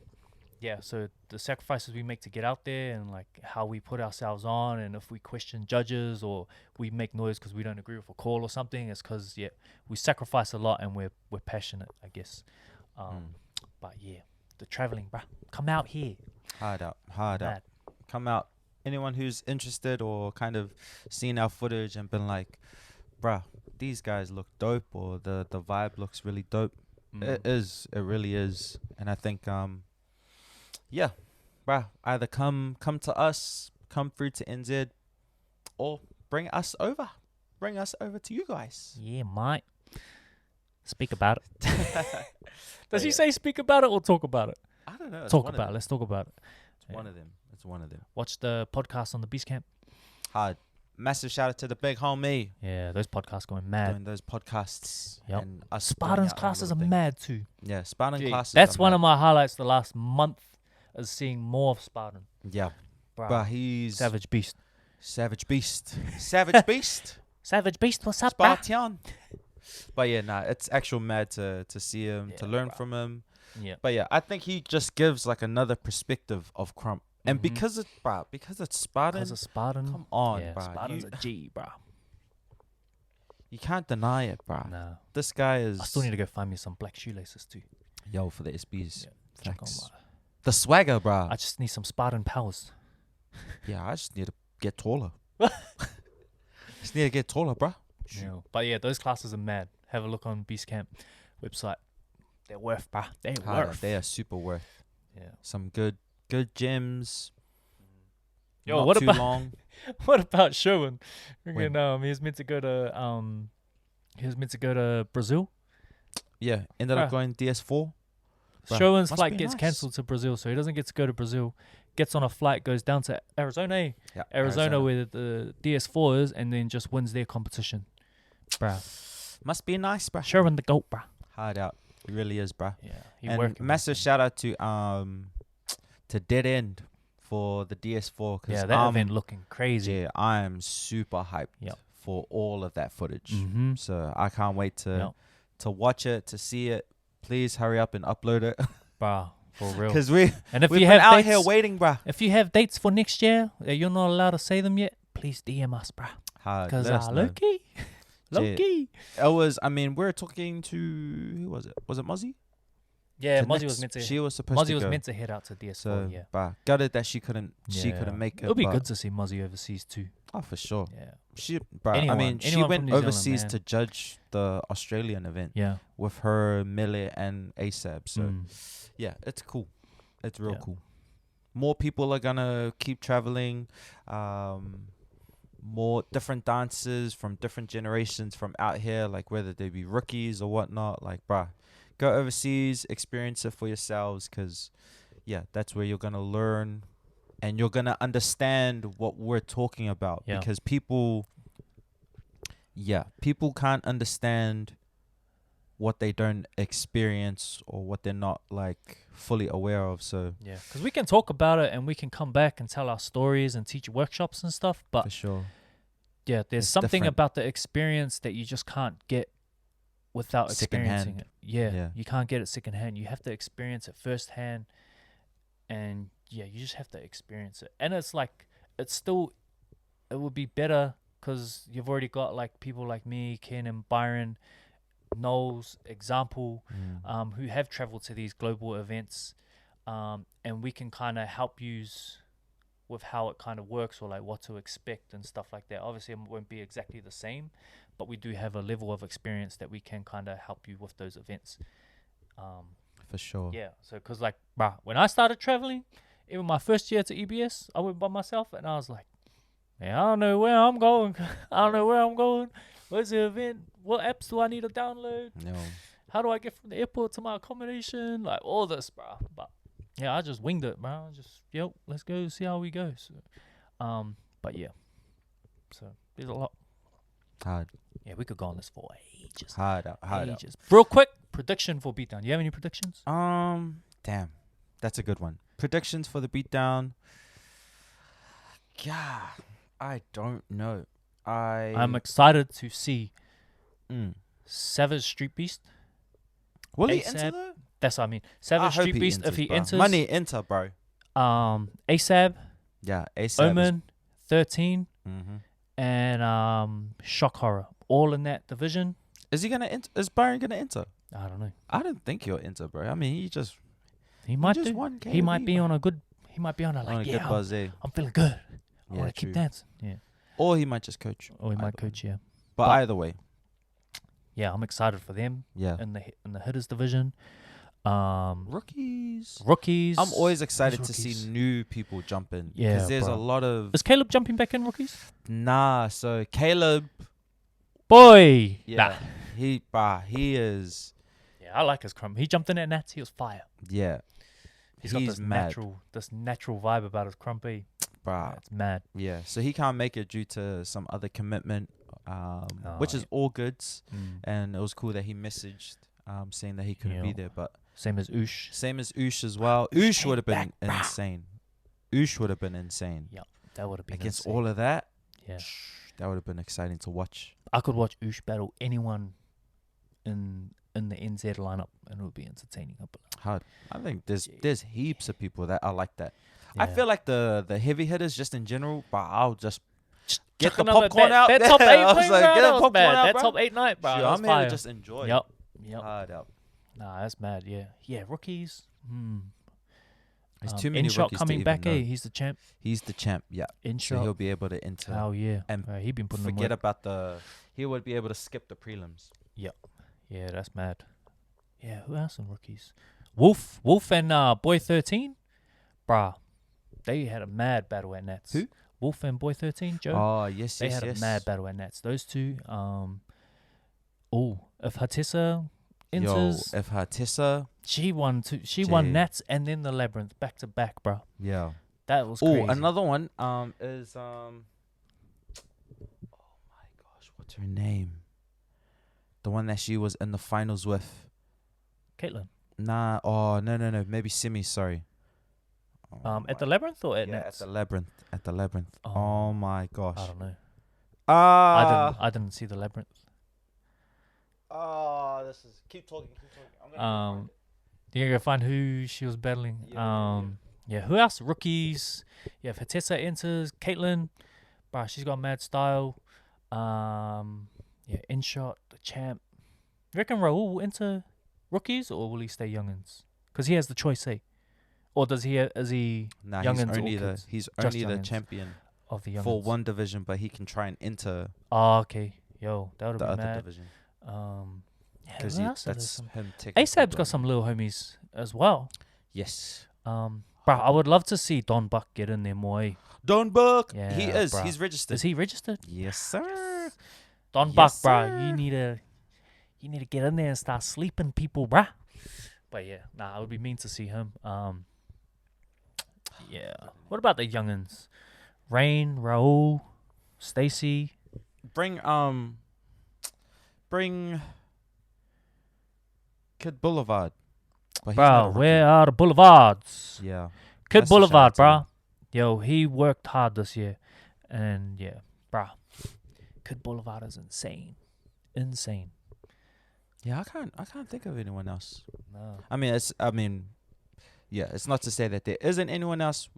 so the sacrifices we make to get out there, and like how we put ourselves on, and if we question judges or we make noise because we don't agree with a call or something, it's because we sacrifice a lot and we're passionate, I guess. But the traveling, bruh, come out here. Hard out. Come out. Anyone who's interested or kind of seen our footage and been like, bruh, these guys look dope, or the vibe looks really dope. It really is. And I think bruh, either come to us, come through to NZ, or bring us over to you guys. Yeah, mate. Speak about it. Does he say speak about it or talk about it? I don't know. Talk about it. Let's talk about it. It's one of them. Watch the podcast on the Beast Camp. Hard. Massive shout out to the big homie. Yeah, those podcasts going mad. Doing those podcasts. Yep. And us Spartans classes are mad too. Yeah, Spartan classes. That's one of my highlights the last month, is seeing more of Spartan. Yeah. Bruh, he's Savage Beast. Savage Beast. Savage Beast, what's up, bruh? Spartan. But it's actual mad to see him, to learn from him. Yeah. But I think he just gives like another perspective of Crump. And because it's Spartan. Come on, bro. Spartan's a G, bro. You can't deny it, bro. Nah. This guy is. I still need to go find me some black shoelaces too. Yo, for the SBs. Check on the swagger, bro. I just need some Spartan powers. Yeah, I just need to get taller. Bro. Yeah. But those classes are mad. Have a look on Beast Camp website. They're worth, bro. They're worth. They are super worth. Yeah. Some good gems. Yo, not what too about long. what about Sherwin? He was meant to go to Brazil. Yeah, ended up going DS4. Sherwin's flight gets cancelled to Brazil, so he doesn't get to go to Brazil. Gets on a flight, goes down to Arizona. Yeah, Arizona where the DS4 is, and then just wins their competition. Bruh. Must be nice, bruh. Sherwin the GOAT, bruh. Hard out. He really is, bruh. Yeah. And massive shout out to Dead End for the DS4. Yeah, that event looking crazy. Yeah, I am super hyped for all of that footage. So I can't wait to watch it, to see it. Please hurry up and upload it. Bruh, For real. Because And if we've you been have out dates, here waiting, bruh. if you have dates for next year that you're not allowed to say them yet, please DM us, bruh. Because Let us know. Loki. It was. I mean, we're talking to who was it? Was it Mozzie? Yeah, To Mozzie was next- meant to. She was supposed to Mozzie was go. meant to head out to DS4. So, Yeah. but gutted that she couldn't. She couldn't make it. It'll be but- good to see Mozzie overseas too. Oh, for sure. Yeah. She, bruh, Anyone- I mean, she anyone from went New Zealand, overseas man. to judge the Australian event Yeah. with her Millet and ASAP. So, Mm. yeah, it's cool. It's real Yeah. cool. More people are gonna keep traveling. More different dancers from different generations from out here, like whether they be rookies or whatnot. Like, bruh, go overseas, experience it for yourselves, because, yeah, that's where you're gonna learn and you're gonna understand what we're talking about. Yeah. Because people can't understand what they don't experience or what they're not like fully aware of. So Yeah. Because we can talk about it and we can come back and tell our stories and teach workshops and stuff. But for sure, yeah, there's It's something different. about the experience that you just can't get without experiencing Secondhand. it. Yeah, Yeah. you can't get it secondhand. You have to experience it firsthand, and yeah, you just have to experience it. And it's like it would be better because you've already got like people like me, Ken, and Byron, Knowles, example, who have traveled to these global events, and we can kind of help use with how it kind of works or like what to expect and stuff like that. Obviously, it won't be exactly the same, but we do have a level of experience that we can kind of help you with those events. for sure. Yeah, so because like, bruh, when I started traveling, even my first year to EBS, I went by myself and I was like, man, I don't know where I'm going. I don't know where I'm going. Where's the event? What apps do I need to download? No. How do I get from the airport to my accommodation? Like all this, bro. But yeah, I just winged it, bro. Let's go see how we go. So, but yeah. So there's a lot. Hard Yeah, we could go on this for ages. out. Ages. Real quick, prediction for Beatdown. Do you have any predictions? Damn, that's a good one. Predictions for the beatdown. Yeah, I don't know. I'm excited to see Mm. Savage Street Beast. Will he ASAP. enter though? That's what I mean. I Savage hope Street Beast if he bro. enters. Money enter, bro. ASAB, Yeah, ASAP. Omen, 13, Mm-hmm. and Shock Horror, all in that division. Is he gonna enter? Is Byron gonna enter? I don't know. I don't think he'll enter, bro. I mean, He might just do. won He might KOB, be bro. on a good. He might be on a on like a yeah. good buzz, eh? I'm feeling good. I Yeah, want to keep true. dancing. Yeah. Or he might just coach. Or he might Either way. coach. Yeah. But But- either way, Yeah, I'm excited for them yeah. in the hitters division. Rookies. Rookies. I'm always excited Who's to rookies? see new people jump in. Yeah, Because there's bro. a lot of Is Caleb jumping back in rookies? So Caleb, Boy. yeah, Nah. he is, Yeah, I like his crumb. He jumped in at Nats. He was fire. yeah, He's got this mad, natural vibe about his crumpy. bruh. It's mad. Yeah, so he can't make it due to some other commitment, which is yeah. all goods. And it was cool that he messaged, saying that he couldn't be Yeah. there. But Same as Oosh. same as Oosh as well. Oosh Oosh would have been came back, bruh. insane. Oosh would have been insane That would have been against insane. all of that. Yeah. That would have been exciting to watch. I could watch Oosh battle anyone in the NZ lineup, and it would be entertaining. Hard. I think Yeah. there's heaps of people that are like that. I Yeah. feel like the heavy hitters just in general, but I'll just get Chuck the another popcorn bet. out. That there. top 8 I was thing, like, bro, get that the was popcorn bad. out, That bro. top 8 night, bro. Sure, that was I'm here fire. to just enjoy. Yep. Hard out. Nah, that's mad. Yeah. Yeah. Rookies. There's too many InShot rookies to coming even back. know. He's the champ. He's the champ, yeah. So InShot. he'll be able to enter. Oh yeah. and He been putting Forget them about he would be able to skip the prelims. Yeah, that's mad. Yeah, who else in rookies? Wolf and Boy 13, bruh. They had a mad battle at Nats. Who? Wolf and Boy 13, Joe. Oh, yes, They had a mad battle at Nats. Those two. If Hatissa enters, if Hatissa, she won too. She won Nats and then the Labyrinth back to back, bro. yeah. That was Oh, crazy. another one is oh my gosh, what's her name? The one that she was in the finals with. Caitlin. Nah, oh no, maybe Simi, sorry. At the Labyrinth or at yeah, Nats? at the labyrinth. Oh. Oh my gosh. I don't know. Ah. I didn't see the Labyrinth. Oh, this is keep talking. I'm gonna find it. You gotta find who she was battling. Yeah. Yeah, who else? Rookies. Yeah, Fatessa enters. Caitlyn. Bruh, she's got mad style. Yeah, InShot, the champ. You reckon Raul will enter rookies or will he stay youngins? Because he has the choice, eh? Or does he? Is he Nah, youngins he's Just only the youngins. champion of the youngins? for one division, but he can try and enter Oh, okay. Yo, that would the be other mad. division Yeah, because who else that's is him taking. ASAP's got some little homies as well. Yes. Bro, I would love to see Don Buck get in there more. Eh? Don Buck. He Yeah, is. bruh. He's registered. Is he registered? Yes, sir. Don Yes, Buck, sir. bruh, you need to get in there and start sleeping people, bruh. But yeah, nah, it would be mean to see him. Yeah. What about the youngins? Rain, Raul, Stacy. Bring Kid Boulevard. But he's not a Bro, rookie. where are the boulevards? Yeah. Kid That's a shout Boulevard, out to him. bruh. Yo, he worked hard this year. And yeah, bruh. Kid Boulevard is insane. Insane. Yeah, I can't think of anyone else. No. Yeah, it's not to say that there isn't anyone else.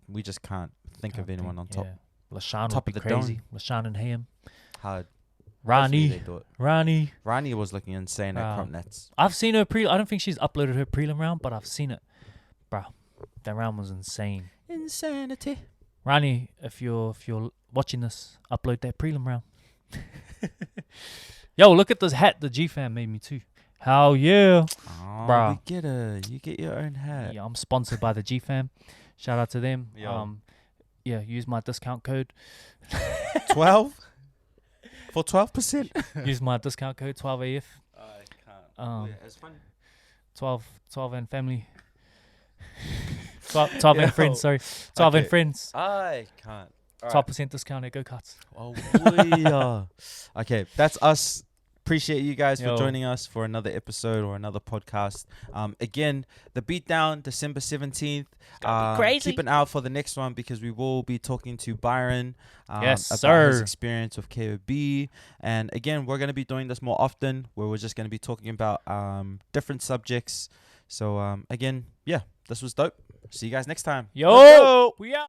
We just can't think of anyone on top. Yeah. LaShawn Top would of be the crazy. LaShawn and him. Hard. Hopefully they Rani. do it. Rani. Rani was looking insane at Bruh. Crump Nets. I've seen her I don't think she's uploaded her prelim round, but I've seen it. Bruh, that round was insane. Insanity. Rani, if you're watching this, upload that prelim round. Yo, look at this hat the G fam made me too. Hell yeah. Oh, Bruh. you get your own hat. Yeah, I'm sponsored by the G fam. Shout out to them. Yo. Yeah, use my discount code. 12 for 12%. Use my discount code 12AF. I can't. It's funny. 12 and family. 12 and friends, sorry. 12 and Okay. friends. I can't. 12% discount at go-karts. Oh, yeah. Okay, that's us. Appreciate you guys for Yo. joining us for another episode or another podcast. Again, the Beatdown, December 17th. Gonna be crazy. Keep an eye out for the next one because we will be talking to Byron Yes, about his sir. experience with KOB. And again, we're going to be doing this more often where we're just going to be talking about different subjects. So again, yeah, this was dope. See you guys next time. Yo, Let's go. we out.